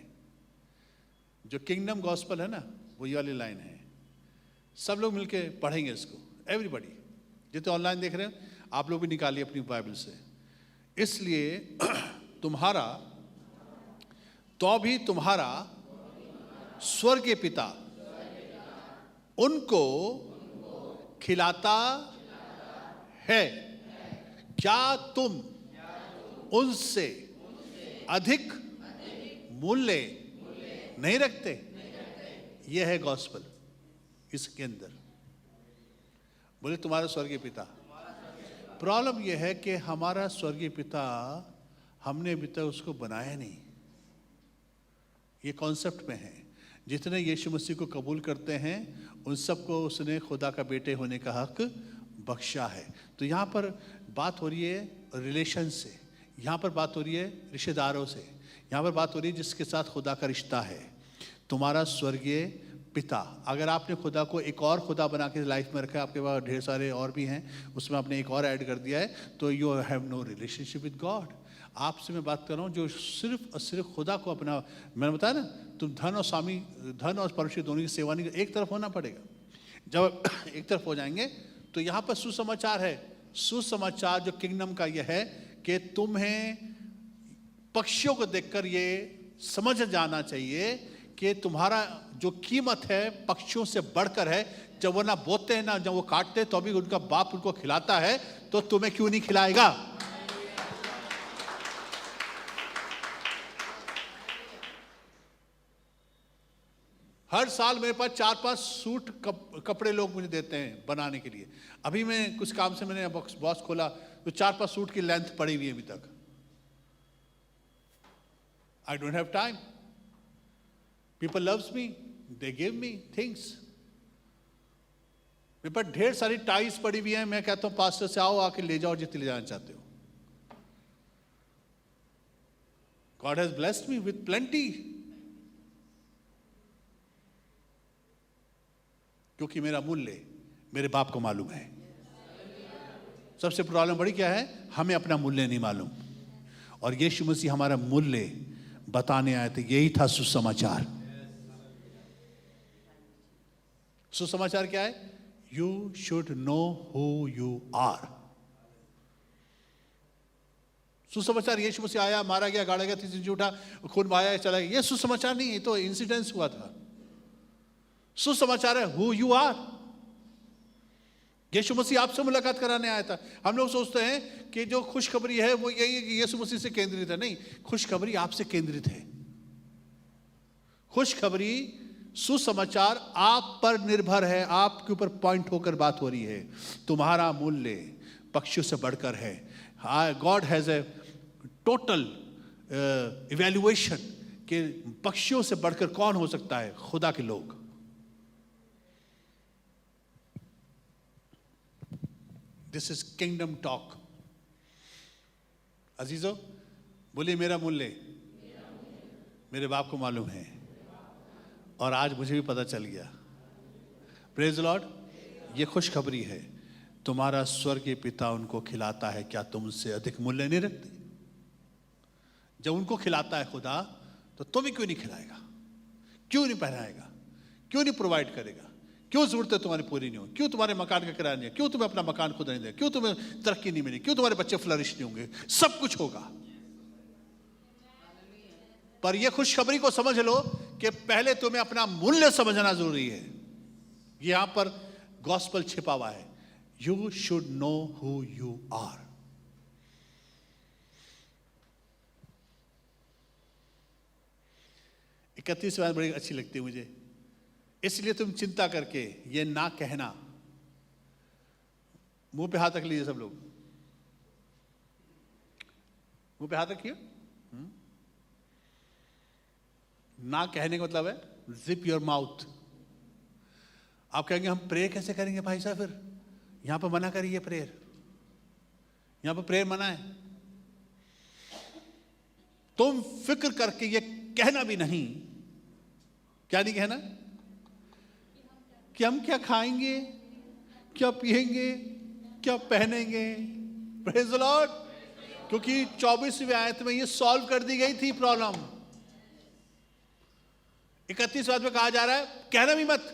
जो किंगडम गॉस्पल है ना, वो ये वाली लाइन है। सब लोग मिलके पढ़ेंगे इसको, एवरीबॉडी। जितने ऑनलाइन देख रहे हैं आप लोग भी निकालिए अपनी बाइबल से। इसलिए तुम्हारा, तो भी तुम्हारा स्वर्गीय पिता उनको खिलाता है। क्या तुम उनसे अधिक मूल्य नहीं रखते? यह है गॉस्पल इसके अंदर। बोले तुम्हारा स्वर्गीय पिता। प्रॉब्लम यह है कि हमारा स्वर्गीय पिता हमने अभी तक उसको बनाया नहीं। ये कॉन्सेप्ट में है। जितने यीशु मसीह को कबूल करते हैं उन सबको उसने खुदा का बेटे होने का हक बख्शा है। तो यहाँ पर बात हो रही है रिलेशन से, यहाँ पर बात हो रही है रिश्तेदारों से, यहाँ पर बात हो रही है जिसके साथ खुदा का रिश्ता है। तुम्हारा स्वर्गीय पिता। अगर आपने खुदा को एक और खुदा बना के लाइफ में रखा है, आपके पास ढेर सारे और भी हैं, उसमें आपने एक और ऐड कर दिया है, तो you have no relationship with God. आपसे मैं बात कर रहा हूँ जो सिर्फ और सिर्फ खुदा को अपना, मैंने बताया ना, तुम धन और स्वामी, धन और परमेश्वर दोनों की सेवा नहीं, एक तरफ होना पड़ेगा। जब एक तरफ हो जाएंगे तो यहाँ पर सुसमाचार है। सुसमाचार जो किंगडम का यह है कि तुम्हें पक्षियों को देखकर ये समझ जाना चाहिए कि तुम्हारा जो कीमत है पक्षियों से बढ़कर है। जब वो ना बोते हैं ना, जब वो काटते हैं तो भी उनका बाप उनको खिलाता है, तो तुम्हें क्यों नहीं खिलाएगा? हर साल मेरे पास 4-5 सूट कपड़े लोग मुझे देते हैं बनाने के लिए। अभी मैं कुछ काम से मैंने बॉक्स खोला तो 4-5 सूट की लेंथ पड़ी हुई है अभी तक। I don't have time. People loves me. They give me things. मेरे पास ढेर सारी टाइज पड़ी हुई हैं। मैं कहता हूं पास्टर से आओ, आके ले जाओ जितनी ले जाना चाहते हो। God has blessed me with plenty. क्योंकि मेरा मूल्य मेरे बाप को मालूम है। सबसे प्रॉब्लम बड़ी क्या है? हमें अपना मूल्य नहीं मालूम। और यीशु मसीह हमारा मूल्य बताने आए थे। यही था सुसमाचार। सुसमाचार क्या है? You should know who you are. सुसमाचार यीशु मसीह आया, मारा गया, गाड़ा गया, तीसरे दिन उठा, खून बहाया, चला गया। ये सुसमाचार नहीं है, तो इंसिडेंस हुआ था। सुसमाचार है हु यू आर। यीशु मसीह आपसे मुलाकात कराने आया था। हम लोग सोचते हैं कि जो खुशखबरी है वो यही है कि यीशु मसीह से केंद्रित है। नहीं, खुशखबरी आपसे केंद्रित है। खुशखबरी, सुसमाचार आप पर निर्भर है, आपके ऊपर पॉइंट होकर बात हो रही है। तुम्हारा मूल्य पक्षियों से बढ़कर है। God has a total evaluation कि पक्षियों से बढ़कर कौन हो सकता है? खुदा के लोग। This is kingdom talk. अजीजों, बोलिए मेरा मूल्य मेरे बाप को मालूम है, और आज मुझे भी पता चल गया। Praise Lord. ये खुशखबरी है। तुम्हारा स्वर्गीय पिता उनको खिलाता है, क्या तुम उससे अधिक मूल्य नहीं रखते? जब उनको खिलाता है खुदा, तो तुम्हें क्यों नहीं खिलाएगा? क्यों नहीं पहनाएगा? क्यों नहीं प्रोवाइड करेगा? क्यों जरूरतें तुम्हारी पूरी नहीं हो? क्यों तुम्हारे मकान का किराया नहीं है? क्यों तुम्हें अपना मकान खुद नहीं दे? क्यों तुम्हें तरक्की नहीं मिली? क्यों तुम्हारे बच्चे फ्लरिश नहीं होंगे? सब कुछ होगा। पर यह खुशखबरी को समझ लो कि पहले तुम्हें अपना मूल्य समझना जरूरी है। यहां पर गॉस्पेल छिपा हुआ है। You should know who you are. इकतीस बात बड़ी अच्छी लगती है मुझे। इसलिए तुम चिंता करके ये ना कहना। मुंह पे हाथ रख लीजिए सब लोग। मुंह पे हाथ रखिए। ना कहने का मतलब है जिप योर माउथ। आप कहेंगे हम प्रेयर कैसे करेंगे भाई साहब? फिर यहां पर मना करिए प्रेयर। यहां पर प्रेयर मना है। तुम फिक्र करके ये कहना भी नहीं। क्या नहीं कहना? कि हम क्या खाएंगे, क्या पिएंगे, क्या पहनेंगे। Praise the Lord. क्योंकि 24वीं आयत में ये सॉल्व कर दी गई थी प्रॉब्लम। 31 आयत में कहा जा रहा है कहना भी मत।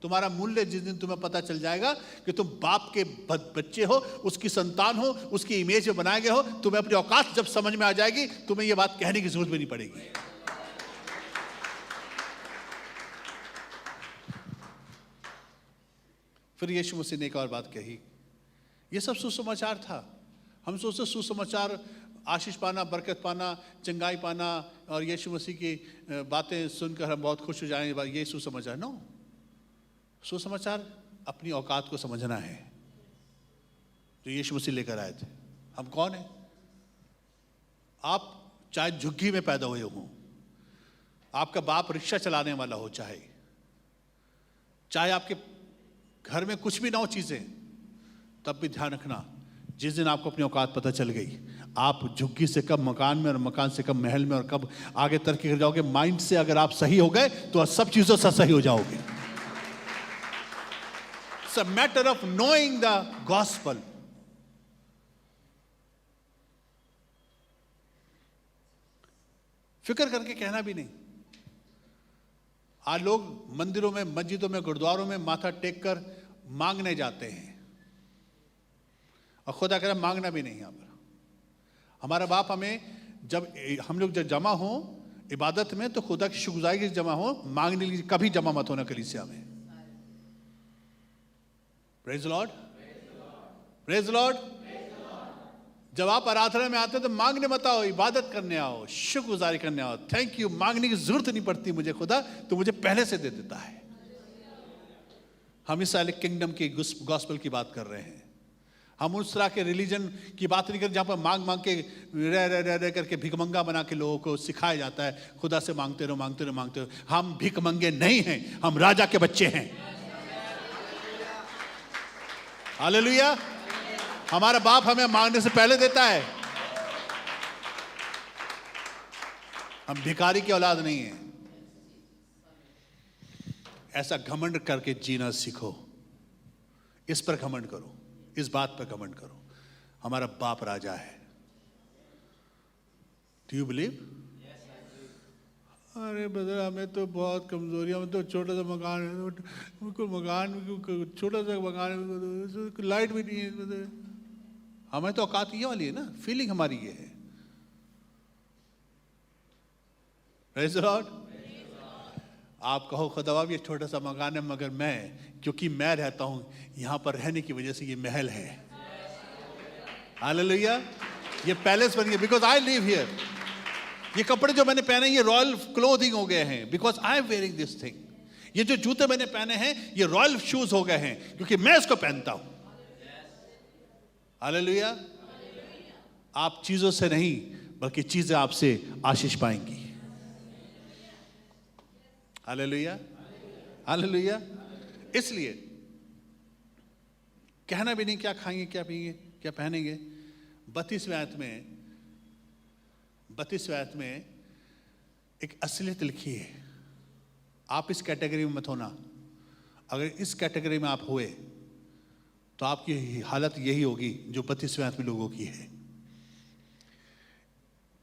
तुम्हारा मूल्य जिस दिन तुम्हें पता चल जाएगा कि तुम बाप के बच्चे हो, उसकी संतान हो, उसकी इमेज में बनाए गए हो, तुम्हें अपनी औकात जब समझ में आ जाएगी, तुम्हें यह बात कहने की जरूरत भी नहीं पड़ेगी। फिर यीशु मसीह ने एक और बात कही। यह सब सुसमाचार था। हम सोचते सुसमाचार आशीष पाना, बरकत पाना, चंगाई पाना और यीशु मसीह की बातें सुनकर हम बहुत खुश हो जाएंगे, ये सुसमाचार। नो, सुसमाचार अपनी औकात को समझना है जो यीशु मसीह लेकर आए थे। हम कौन हैं? आप चाहे झुग्गी में पैदा हुए हों, आपका बाप रिक्शा चलाने वाला हो, चाहे आपके घर में कुछ भी ना हो चीजें, तब भी ध्यान रखना जिस दिन आपको अपनी औकात पता चल गई, आप झुग्गी से कब मकान में और मकान से कब महल में और कब आगे तरक्की कर जाओगे। माइंड से अगर आप सही हो गए तो सब चीजों से सही हो जाओगे। It's a matter of knowing the gospel. फिक्र करके कहना भी नहीं। आज लोग मंदिरों में, मस्जिदों में, गुरुद्वारों में माथा टेक कर मांगने जाते हैं और खुदा कह रहा मांगना भी नहीं। यहाँ पर हमारा बाप हमें, जब हम लोग जब जमा हो इबादत में, तो खुदा की शुक्रगुजारी के जमा हो, मांगने के लिए कभी जमा मत होना कलीसिया में। Praise Lord, praise Lord. जब आप आराधना में आते हो तो मांगने मत आओ, इबादत करने आओ, शुक्रगुजारी करने आओ। थैंक यू, मांगने की जरूरत नहीं पड़ती मुझे, खुदा तो मुझे पहले से दे देता है। हम इस साल किंगडम की गॉस्पेल की बात कर रहे हैं। हम उस तरह के रिलीजन की बात नहीं कर जहाँ पर मांग मांग के रह करके भिकमंगा बना के लोगों को सिखाया जाता है खुदा से मांगते रहो मांगते रहो मांगते रहो। हम भिकमंगे नहीं हैं, हम राजा के बच्चे हैं। हालेलुया। हमारा बाप हमें मांगने से पहले देता है। हम भिखारी की औलाद नहीं है। ऐसा घमंड करके जीना सीखो। इस पर घमंड करो, इस बात पर घमंड करो, हमारा बाप राजा है। Do you believe? अरे ब्रदर, हमें तो बहुत कमजोरी, हमें तो छोटा सा मकान है, छोटा सा मकान है, लाइट भी नहीं है। हमें तो औकात ये वाली है ना, फीलिंग हमारी ये है। Praise the Lord. आप कहो खुदा ये छोटा सा मकान है, मगर क्योंकि मैं रहता हूं यहां पर रहने की वजह से ये महल है। हालेलुया। ये पैलेस बन गया बिकॉज आई लिव हियर। ये कपड़े जो मैंने पहने ये रॉयल क्लोथिंग हो गए हैं because I am wearing this thing. ये जो जूते मैंने पहने हैं ये रॉयल शूज हो गए हैं क्योंकि मैं इसको पहनता हूं। हालेलुया। आप चीजों से नहीं बल्कि चीजें आपसे आशीष पाएंगी। Hallelujah, hallelujah. इसलिए कहना भी नहीं क्या खाएंगे, क्या पिएंगे, क्या पहनेंगे। 32वें आयत में एक असलियत लिखी है। आप इस कैटेगरी में मत होना। अगर इस कैटेगरी में आप हुए तो आपकी हालत यही होगी जो 32वें आयत में लोगों की है।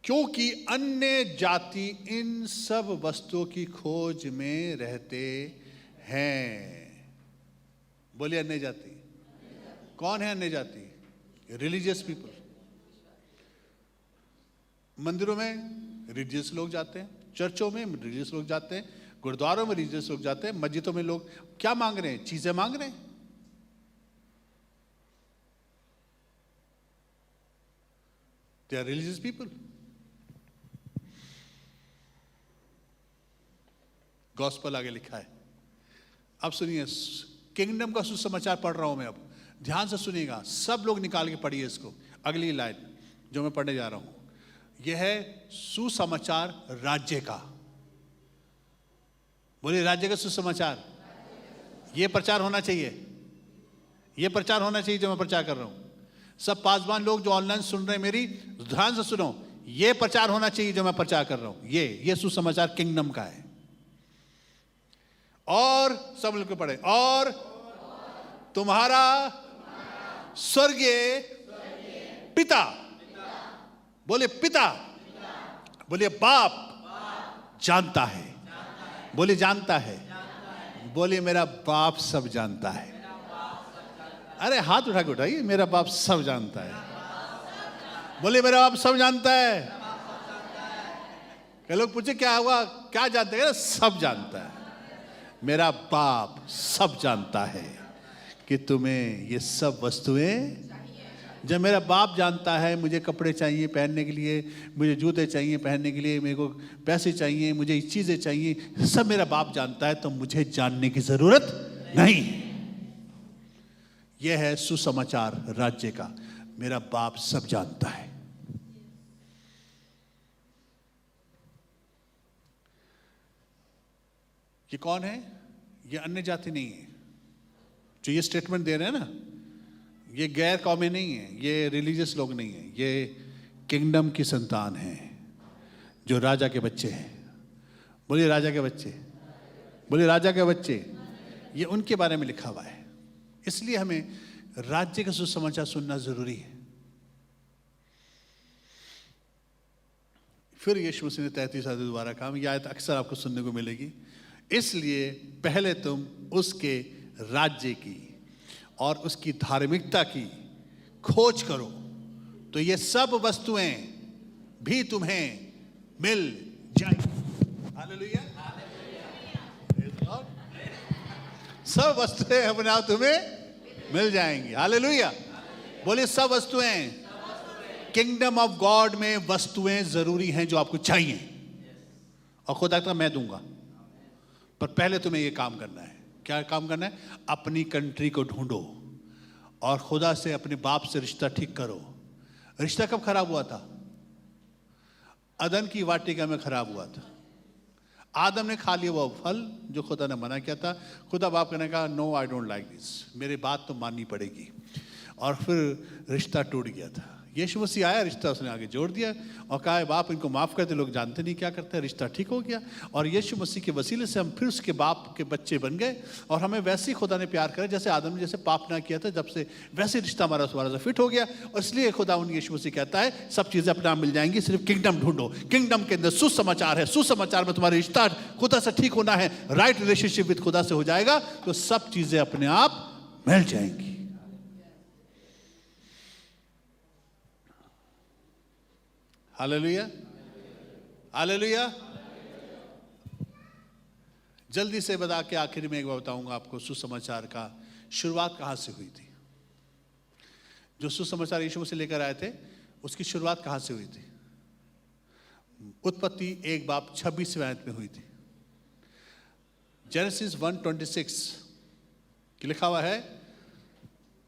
क्योंकि अन्य जाति इन सब वस्तुओं की खोज में रहते हैं। बोलिए अन्य जाति। कौन है अन्य जाति? Religious people. मंदिरों में रिलीजियस लोग जाते हैं, चर्चों में रिलीजियस लोग जाते हैं, गुरुद्वारों में रिलीजियस लोग जाते हैं, मस्जिदों में लोग क्या मांग रहे हैं? चीजें मांग रहे हैं। They are religious people. Gospel आगे लिखा है। अब सुनिए, किंगडम का सुसमाचार पढ़ रहा हूं मैं। अब ध्यान से सुनिएगा, सब लोग निकाल के पढ़िए इसको। अगली लाइन जो मैं पढ़ने जा रहा हूं यह है सुसमाचार राज्य का। बोलिए राज्य का सुसमाचार। यह प्रचार होना चाहिए, यह प्रचार होना चाहिए जो मैं प्रचार कर रहा हूं। सब पासवान लोग जो ऑनलाइन सुन रहे हैं मेरी, ध्यान से सुनो। यह प्रचार होना चाहिए जो मैं प्रचार कर रहा हूं। यह सुसमाचार किंगडम का है। और सब लोग पढ़े। और तुम्हारा स्वर्गीय पिता, बोले पिता, बोले बाप जानता है। बोले जानता है। बोले मेरा बाप सब जानता है। अरे हाथ उठा के उठाइए, मेरा बाप सब जानता है। बोले मेरा बाप सब जानता है। कई लोग पूछे क्या हुआ, क्या जानते हैं? सब जानता है। मेरा बाप सब जानता है कि तुम्हें ये सब वस्तुएं। जब मेरा बाप जानता है मुझे कपड़े चाहिए पहनने के लिए, मुझे जूते चाहिए पहनने के लिए, मेरे को पैसे चाहिए, मुझे चीजें चाहिए, सब मेरा बाप जानता है, तो मुझे जानने की जरूरत नहीं। यह है सुसमाचार राज्य का। मेरा बाप सब जानता है। ये कौन है? ये अन्य जाति नहीं है जो ये स्टेटमेंट दे रहे हैं ना। ये गैर कौमें नहीं है, ये रिलीजियस लोग नहीं है, ये किंगडम की संतान है जो राजा के बच्चे हैं। बोलिए राजा के बच्चे, बोलिए राजा के बच्चे। ये उनके बारे में लिखा हुआ है। इसलिए हमें राज्य का सुसमाचार सुनना जरूरी है। फिर यीशु मसीह ने 33 आयत दोबारा कहा, यह आयत अक्सर आपको सुनने को मिलेगी। इसलिए पहले तुम उसके राज्य की और उसकी धार्मिकता की खोज करो तो ये सब वस्तुएं भी तुम्हें मिल जाएंगी। हालेलुया। सब वस्तुएं अपने आप तुम्हें मिल जाएंगी। हालेलुया। बोले सब वस्तुएं, किंगडम ऑफ गॉड में वस्तुएं जरूरी हैं जो आपको चाहिए, और खुदा कहता मैं दूंगा, पर पहले तुम्हें यह काम करना है। क्या काम करना है? अपनी कंट्री को ढूंढो और खुदा से, अपने बाप से रिश्ता ठीक करो। रिश्ता कब खराब हुआ था? अदन की वाटिका में खराब हुआ था। आदम ने खा लिया वो फल जो खुदा ने मना किया था। खुदा बाप ने कहा no I don't like this, मेरी बात तो माननी पड़ेगी, और फिर रिश्ता टूट गया था। यीशु मसीह आया, रिश्ता उसने आगे जोड़ दिया और कहा बाप इनको माफ कर दे, लोग जानते नहीं क्या करते हैं। रिश्ता ठीक हो गया, और यीशु मसीह के वसीले से हम फिर उसके बाप के बच्चे बन गए, और हमें वैसे ही खुदा ने प्यार करा जैसे आदम ने जैसे पाप ना किया था, जब से वैसे रिश्ता हमारा से फिट हो गया। और इसलिए खुदा उन यीशु मसीह कहता है सब चीजें अपने आप मिल जाएंगी, सिर्फ किंगडम ढूंढो। किंगडम के अंदर सुसमाचार है, सुसमाचार में तुम्हारा रिश्ता खुदा से ठीक होना है, राइट रिलेशनशिप विद खुदा से हो जाएगा, तो सब चीजें अपने आप मिल जाएंगी। Hallelujah, hallelujah. जल्दी से बता के आखिर में एक बार बताऊंगा आपको सुसमाचार का शुरुआत कहां से हुई थी। जो सुसमाचार यीशु मसीह लेकर आए थे उसकी शुरुआत कहां से हुई थी? उत्पत्ति 1:26 आयत में हुई थी। जेनेसिस 1:26 की लिखा हुआ है,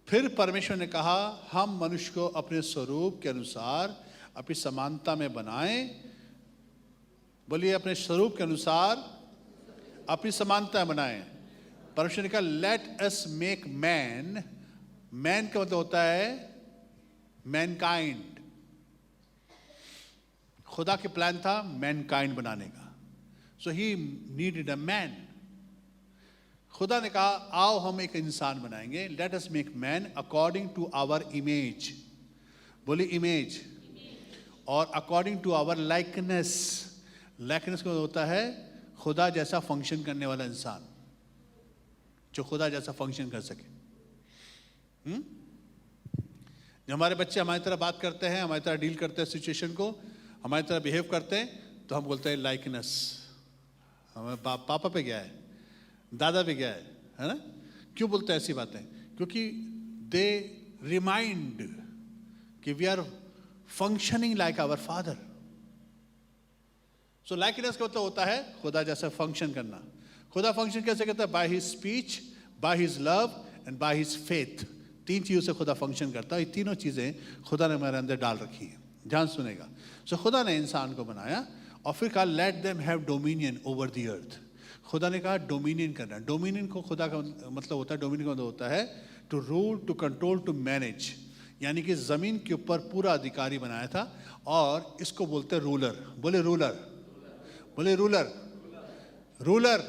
फिर परमेश्वर ने कहा हम मनुष्य को अपने स्वरूप के अनुसार अपनी समानता में बनाएं। बोलिए अपने स्वरूप के अनुसार अपनी समानता बनाएं। परमेश्वर ने कहा late us make man. Man का मतलब होता है मैनकाइंड। खुदा के प्लान था मैनकाइंड बनाने का, सो ही नीडेड अ मैन। खुदा ने कहा आओ हम एक इंसान बनाएंगे, let us make man according to our image. बोलिए इमेज। और according to our likeness. Likeness का होता है खुदा जैसा फंक्शन करने वाला इंसान, जो खुदा जैसा फंक्शन कर सके। जब हमारे बच्चे हमारी तरह बात करते हैं, हमारी तरह डील करते हैं सिचुएशन को, हमारी तरह बिहेव करते हैं, तो हम बोलते हैं लाइकनेस। हमें पापा पे गया है, दादा पे गया है ना? क्यों बोलते हैं ऐसी बातें? क्योंकि दे रिमाइंड कि we are functioning like our father. So likeness का मतलब होता है खुदा जैसा फंक्शन करना। खुदा फंक्शन कैसे करता है? By his speech, by his love and by his faith. 3 चीजों से खुदा फंक्शन करता है। ये तीनों चीजें खुदा ने हमारे अंदर डाल रखी है। ध्यान सुनेगा। सो खुदा ने इंसान को बनाया और फिर कहा let them have dominion over the earth. खुदा ने कहा डोमिनियन करना। डोमिनियन को खुदा का मतलब होता है, डोमिनियन का मतलब होता है to rule, to control, to manage. यानी कि जमीन के ऊपर पूरा अधिकारी बनाया था, और इसको बोलते हैं रूलर। बोले रूलर, बोले रूलर। रूलर,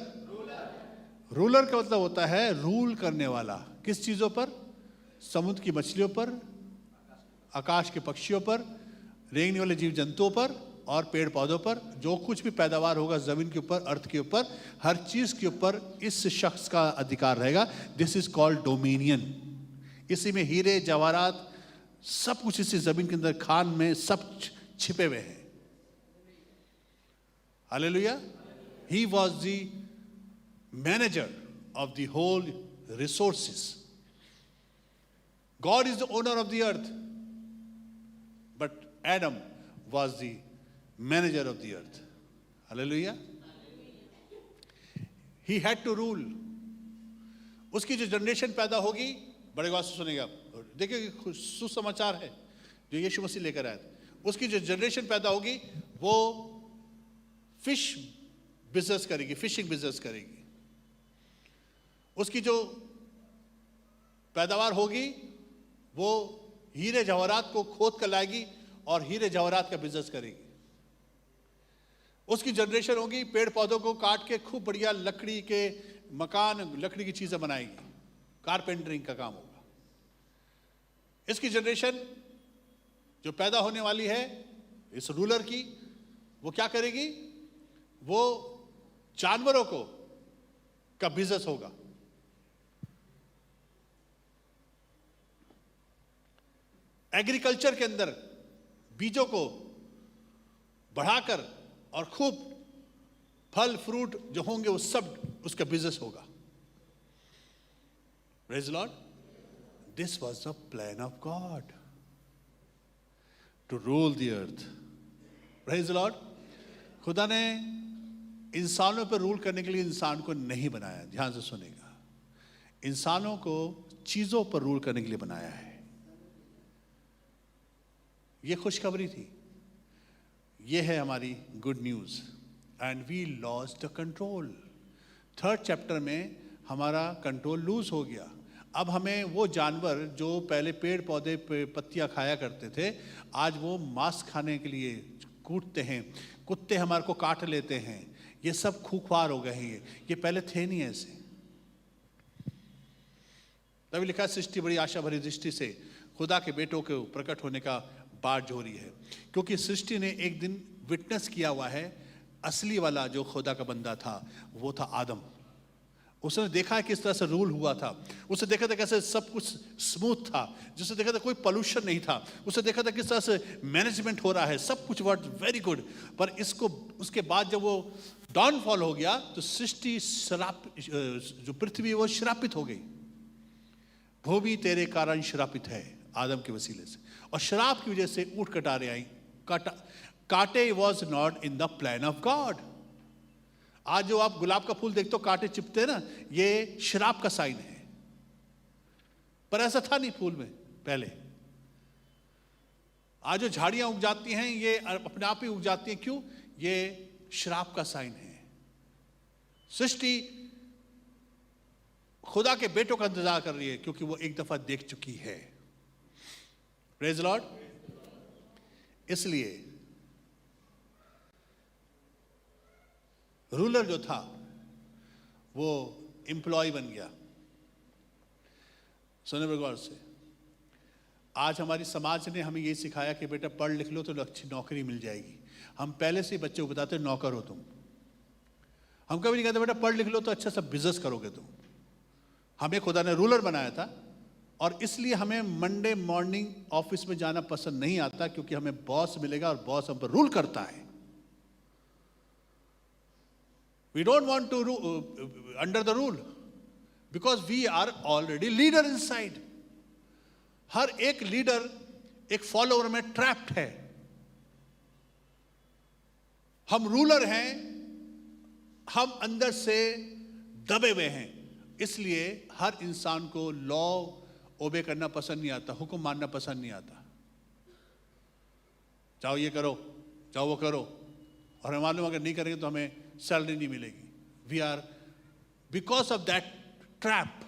रूलर का मतलब होता है रूल करने वाला। किस चीजों पर? समुद्र की मछलियों पर, आकाश के पक्षियों पर, रेंगने वाले जीव जंतुओं पर और पेड़ पौधों पर। जो कुछ भी पैदावार होगा जमीन के ऊपर, अर्थ के ऊपर, हर चीज के ऊपर इस शख्स का अधिकार रहेगा। This is called dominion. इसी में हीरे जवाहरात सब कुछ इसी जमीन के अंदर, खान में सब छिपे हुए हैं। Hallelujah. He was the manager of the whole resources. God is the owner of the earth, but Adam was the manager of the earth. Hallelujah. He had to rule. उसकी जो जनरेशन पैदा होगी, बड़े बात से सुनेगा। देखिए सुसमाचार है जो यीशु मसीह लेकर आए थे। उसकी जो जनरेशन पैदा होगी वो फिश बिजनेस करेगी, फिशिंग बिजनेस करेगी। उसकी जो पैदावार होगी वो हीरे जवाहरात को खोद कर लाएगी और हीरे जवाहरात का बिजनेस करेगी। उसकी जनरेशन होगी पेड़ पौधों को काट के खूब बढ़िया लकड़ी के मकान, लकड़ी की चीजें बनाएगी, कारपेंटरिंग का काम होगा। इसकी जनरेशन जो पैदा होने वाली है इस रूलर की, वो क्या करेगी? वो जानवरों को का बिजनेस होगा। एग्रीकल्चर के अंदर बीजों को बढ़ाकर और खूब फल फ्रूट जो होंगे वो सब उसका बिजनेस होगा। Praise the Lord. This was the plan of God to rule the earth. Praise the Lord. खुदा ने इंसानों पर रूल करने के लिए इंसान को नहीं बनाया, ध्यान से सुनेगा, इंसानों को चीजों पर रूल करने के लिए बनाया है। यह खुशखबरी थी, यह है हमारी good news. And we lost the control. 3rd chapter में हमारा कंट्रोल लूज हो गया। अब हमें वो जानवर जो पहले पेड़ पौधे पत्तियां खाया करते थे, आज वो मांस खाने के लिए कूटते हैं, कुत्ते हमारे को काट लेते हैं, ये सब खूंखार हो गए हैं। ये पहले थे नहीं ऐसे। तभी लिखा, सृष्टि बड़ी आशा भरी दृष्टि से खुदा के बेटों के प्रकट होने का बाट हो रही है। क्योंकि सृष्टि ने एक दिन विटनेस किया हुआ है, असली वाला जो खुदा का बंदा था वो था आदम। उसने देखा है किस तरह से रूल हुआ था, उसे देखा था कैसे सब कुछ स्मूथ था, जिससे देखा था कोई पोल्यूशन नहीं था, उसे देखा था किस तरह से मैनेजमेंट हो रहा है, सब कुछ वर्ड वेरी गुड। पर इसको उसके बाद जब वो डाउनफॉल हो गया तो सृष्टि जो पृथ्वी वो श्रापित हो गई। भूमि तेरे कारण श्रापित है आदम के वसीले से, और श्राप की वजह से ऊंट कटारे आई। कांटे was not in the plan of God. आज जो आप गुलाब का फूल देखते हो कांटे चिपते हैं ना, ये श्राप का साइन है। पर ऐसा था नहीं फूल में पहले। आज जो झाड़ियां उग जाती हैं ये अपने आप ही उग जाती हैं, क्यों? ये श्राप का साइन है। सृष्टि खुदा के बेटों का इंतजार कर रही है, क्योंकि वो एक दफा देख चुकी है। Praise Lord. इसलिए रूलर जो था वो एम्प्लॉय बन गया। सुने गौर से, आज हमारी समाज ने हमें ये सिखाया कि बेटा पढ़ लिख लो तो अच्छी नौकरी मिल जाएगी। हम पहले से ही बच्चे को बताते नौकर हो तुम। हम कभी नहीं कहते बेटा पढ़ लिख लो तो अच्छा सा बिजनेस करोगे तुम। हमें खुदा ने रूलर बनाया था, और इसलिए हमें मंडे मॉर्निंग ऑफिस में जाना पसंद नहीं आता, क्योंकि हमें बॉस मिलेगा और बॉस हम पर रूल करता है। We don't want to under the rule because we are already leader inside. हर एक लीडर एक फॉलोअर में ट्रैप्ड है। हम रूलर हैं, हम अंदर से दबे हुए हैं। इसलिए हर इंसान को लॉ ओबे करना पसंद नहीं आता, हुक्म मानना पसंद नहीं आता। चाहो ये करो, चाहो वो करो, और हमें मालूम अगर नहीं करेंगे तो हमें सैलरी नहीं मिलेगी। We are because of that trap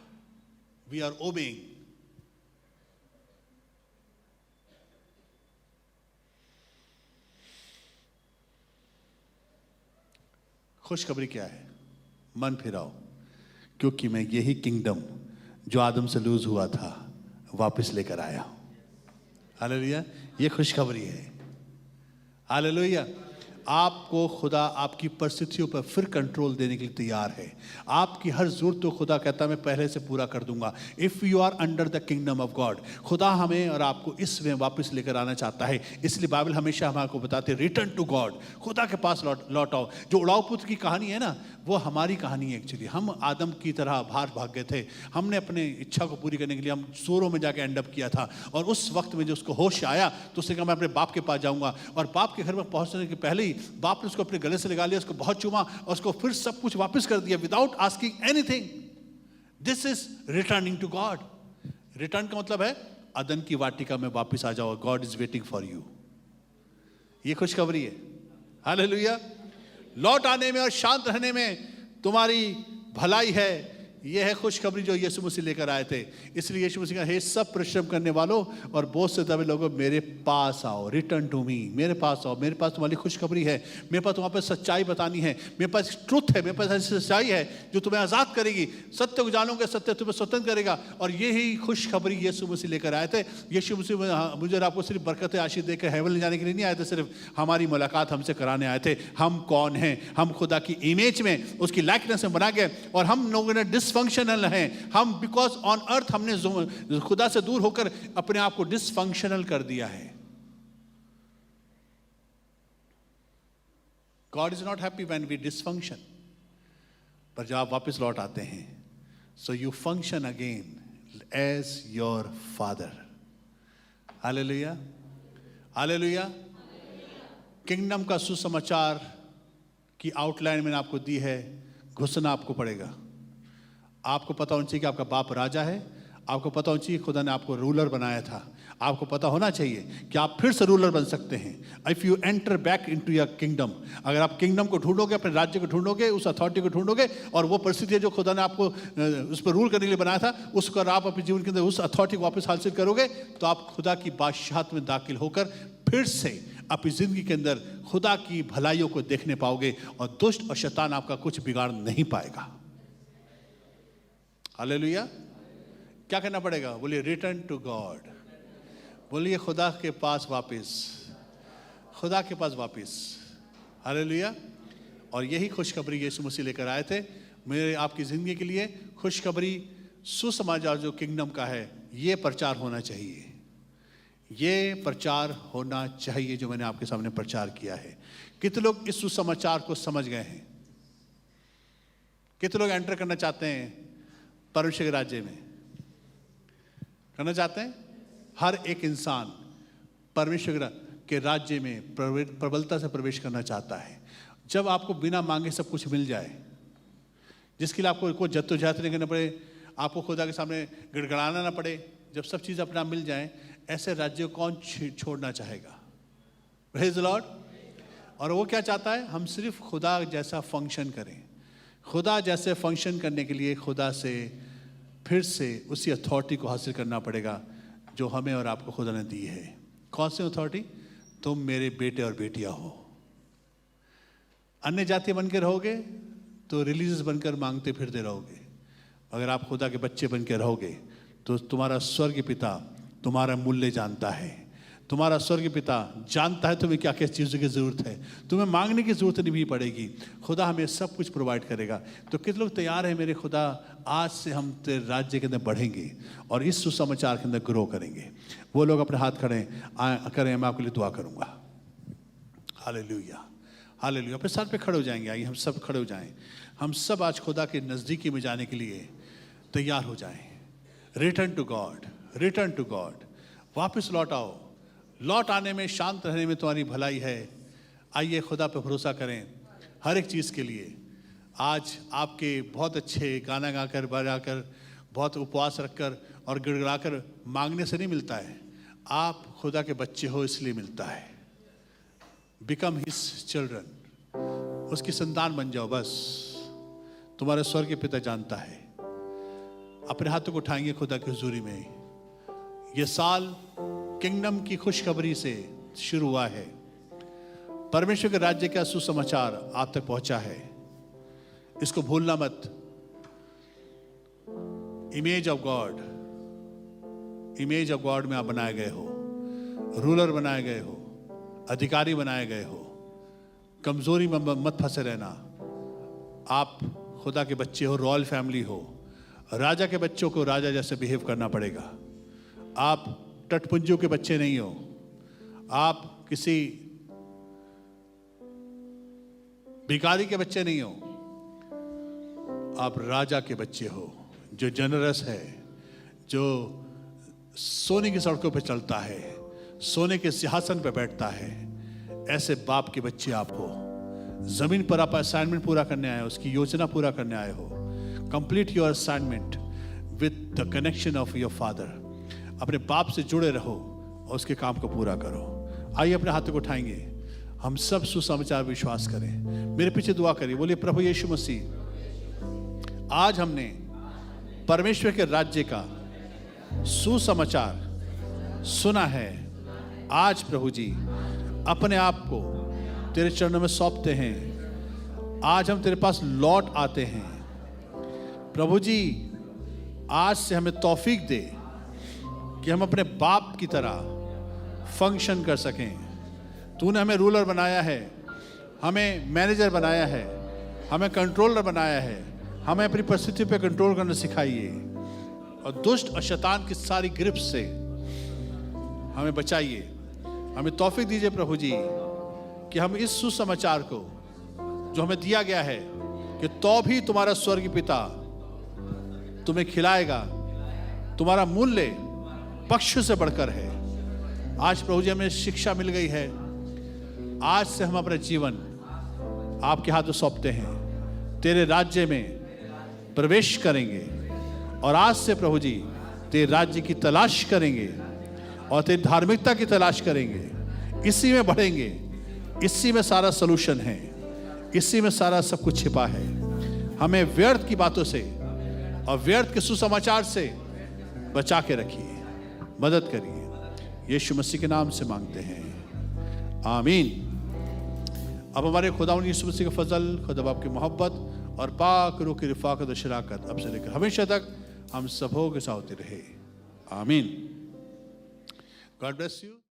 we are obeying. खुशखबरी क्या है? मन फिराओ, क्योंकि मैं यही किंगडम जो आदम से लूज हुआ था वापस लेकर आया हूं। हालेलुया। ये खुशखबरी है। हालेलुया। आपको खुदा आपकी परिस्थितियों पर फिर कंट्रोल देने के लिए तैयार है। आपकी हर जरूरत तो खुदा कहता है मैं पहले से पूरा कर दूंगा। If you are under the kingdom of God, खुदा हमें और आपको इसमें वापस लेकर आना चाहता है। इसलिए बाइबल हमेशा हमको बताते रिटर्न टू गॉड, खुदा के पास लौट आओ। जो उड़ाऊ पुत्र की कहानी है ना, वो हमारी कहानी है एक्चुअली। हम आदम की तरह बाहर भाग गए थे। हमने अपने इच्छा को पूरी करने के लिए हम सूरों में जाके एंड अप किया था, और उस वक्त में जो उसको होश आया तो उसने कहा मैं अपने बाप के पास जाऊंगा। और बाप के घर में पहुंचने के पहले ही बाप ने उसको अपने गले से लगा लिया, उसको बहुत चूमा और उसको फिर सब कुछ वापस कर दिया without asking anything. This is returning to God. Return का मतलब है अदन की वाटिका में वापस आ जाओ, God is waiting for you. ये खुशखबरी है। हालेलुया। लौट आने में और शांत रहने में तुम्हारी भलाई है। यह है खुशखबरी जो यीशु मसीह लेकर आए थे। इसलिए यीशु मसीह का हे सब परिश्रम करने वालों और बोझ से दबे लोगों, मेरे पास आओ, रिटर्न टू मी। मेरे पास आओ, मेरे पास तुम्हारी खुशखबरी है। मेरे पास तुम्हारे पास सच्चाई बतानी है, मेरे पास ट्रुथ है, मेरे पास ऐसी सच्चाई है जो तुम्हें आज़ाद करेगी। सत्य को जानोगे, सत्य तुम्हें स्वतंत्र करेगा। और यही खुशखबरी यीशु मसीह लेकर आए थे। यीशु मसीह मुझे और आपको सिर्फ बरकत आशीष देकर हेवन ले जाने के लिए नहीं आए थे, सिर्फ हमारी मुलाकात हमसे कराने आए थे। हम कौन हैं? हम खुदा की इमेज में, उसकी लाइकनेस में बना गए, और हम लोगों ने डिसफंक्शनल हैं। हम बिकॉज ऑन अर्थ हमने खुदा से दूर होकर अपने आप को डिसफंक्शनल कर दिया है। God is not happy when we dysfunction. पर जब आप वापस लौट आते हैं, so you function again as your Father. Hallelujah, hallelujah. Kingdom का सुसमाचार की आउटलाइन मैंने आपको दी है, घुसना आपको पड़ेगा। आपको पता होना चाहिए कि आपका बाप राजा है, आपको पता होना चाहिए खुदा ने आपको रूलर बनाया था, आपको पता होना चाहिए कि आप फिर से रूलर बन सकते हैं। If you enter back into your kingdom, अगर आप किंगडम को ढूंढोगे, अपने राज्य को ढूंढोगे, उस अथॉरिटी को ढूंढोगे, और वो परिस्थिति जो खुदा ने आपको उस पर रूल करने के लिए बनाया था, उसको आप अपने जीवन के अंदर उस अथॉरिटी को वापस हासिल करोगे, तो आप खुदा की बादशाहत में दाखिल होकर फिर से अपनी जिंदगी के अंदर खुदा की भलाइयों को देखने पाओगे, और दुष्ट और शैतान आपका कुछ बिगाड़ नहीं पाएगा। हालेलुया। क्या करना पड़ेगा? बोलिए रिटर्न टू गॉड। बोलिए खुदा के पास वापस, खुदा के पास वापस। हालेलुया। और यही खुशखबरी यीशु मसीह लेकर आए थे मेरे आपकी ज़िंदगी के लिए। खुशखबरी, सुसमाचार जो किंगडम का है, ये प्रचार होना चाहिए, ये प्रचार होना चाहिए जो मैंने आपके सामने प्रचार किया है। कितने लोग इस सुसमाचार को समझ गए हैं? कितने लोग एंटर करना चाहते हैं परमेश्वर के राज्य में? करना चाहते हैं? हर एक इंसान परमेश्वर के राज्य में प्रबलता से प्रवेश करना चाहता है। जब आपको बिना मांगे सब कुछ मिल जाए, जिसके लिए आपको कोई जद्दोजहद नहीं करना पड़े, आपको खुदा के सामने गिड़गड़ाना ना पड़े, जब सब चीज़ अपना मिल जाए, ऐसे राज्य को कौन छोड़ना चाहेगा? Praise the Lord. और वो क्या चाहता है? हम सिर्फ खुदा जैसा फंक्शन करें। खुदा जैसे फंक्शन करने के लिए खुदा से फिर से उसी अथॉरिटी को हासिल करना पड़ेगा जो हमें और आपको खुदा ने दी है। कौन सी अथॉरिटी? तुम मेरे बेटे और बेटियां हो। अन्य जाति बनकर रहोगे तो रिलीजियस बनकर मांगते फिरते रहोगे। अगर आप खुदा के बच्चे बनकर रहोगे तो तुम्हारा स्वर्ग पिता तुम्हारा मूल्य जानता है। तुम्हारा स्वर्ग पिता जानता है तुम्हें क्या क्या चीज़ों की ज़रूरत है। तुम्हें मांगने की ज़रूरत नहीं भी पड़ेगी, खुदा हमें सब कुछ प्रोवाइड करेगा। तो कितने लोग तैयार हैं मेरे खुदा, आज से हम तेरे राज्य के अंदर बढ़ेंगे और इस सुसमाचार के अंदर ग्रो करेंगे? वो लोग अपने हाथ खड़े करें, मैं आपके लिए दुआ करूँगा। Hallelujah, hallelujah. अपने सर पे खड़े हो जाएंगे। आइए हम सब खड़े हो जाएं। हम सब आज खुदा के नज़दीकी में जाने के लिए तैयार हो जाएं। Return to God, return to God. वापस लौट आओ। लौट आने में, शांत रहने में तुम्हारी भलाई है। आइए खुदा पे भरोसा करें हर एक चीज़ के लिए। आज आपके बहुत अच्छे गाना गाकर, बजाकर, बहुत उपवास रखकर और गिड़गिड़ाकर मांगने से नहीं मिलता है। आप खुदा के बच्चे हो इसलिए मिलता है। बिकम हिज चिल्ड्रन, उसकी संतान बन जाओ बस। तुम्हारे स्वर्ग के पिता जानता है। अपने हाथों को उठाएंगे खुदा की हुजूरी में। ये साल किंगडम की खुशखबरी से शुरू हुआ है। परमेश्वर के राज्य का सुसमाचार आप तक पहुंचा है, इसको भूलना मत। Image of God, image of God में आप बनाए गए हो, रूलर बनाए गए हो, अधिकारी बनाए गए हो। कमजोरी में मत फंसे रहना। आप खुदा के बच्चे हो, रॉयल फैमिली हो। राजा के बच्चों को राजा जैसे बिहेव करना पड़ेगा। आप टटपुंजों के बच्चे नहीं हो। आप किसी भिखारी के बच्चे नहीं हो। आप राजा के बच्चे हो, जो जनरस है, जो सोने की सड़कों पर चलता है, सोने के सिंहासन पर बैठता है। ऐसे बाप के बच्चे आप हो। जमीन पर आप असाइनमेंट पूरा करने आए हो, उसकी योजना पूरा करने आए हो। Complete your assignment with the connection of your father. अपने बाप से जुड़े रहो और उसके काम को पूरा करो। आइए अपने हाथों को उठाएंगे। हम सब सुसमाचार विश्वास करें। मेरे पीछे दुआ करिए। बोलिए प्रभु यीशु मसीह, आज हमने परमेश्वर के राज्य का सुसमाचार सुना है। आज प्रभु जी अपने आप को तेरे चरणों में सौंपते हैं। आज हम तेरे पास लौट आते हैं। प्रभु जी आज से हमें तौफीक दे कि हम अपने बाप की तरह फंक्शन कर सकें। तूने हमें रूलर बनाया है, हमें मैनेजर बनाया है, हमें कंट्रोलर बनाया है। हमें अपनी परिस्थिति पे कंट्रोल करना सिखाइए और दुष्ट और शैतान की सारी गिरफ्त से हमें बचाइए। हमें तौफीक दीजिए प्रभु जी कि हम इस सुसमाचार को जो हमें दिया गया है कि तो भी तुम्हारा स्वर्गीय पिता तुम्हें खिलाएगा, तुम्हारा मूल्य पक्षियों से बढ़कर है। आज प्रभु जी हमें शिक्षा मिल गई है। आज से हम अपना जीवन आपके हाथ में सौंपते हैं, तेरे राज्य में प्रवेश करेंगे और आज से प्रभु जी तेरे राज्य की तलाश करेंगे और तेरी धार्मिकता की तलाश करेंगे। इसी में बढ़ेंगे, इसी में सारा सलूशन है, इसी में सारा सब कुछ छिपा है। हमें व्यर्थ की बातों से और व्यर्थ के सुसमाचार से बचा के रखिए, मदद करिए। यीशु मसीह के नाम से मांगते हैं, आमीन। अब हमारे खुदावंद यीशु मसीह का फजल, खुदा बाप की मोहब्बत और पाक रूह की रिफाकत और शराकत अब से लेकर हमेशा तक हम सबों के साथ होती रहे, आमीन। God bless you.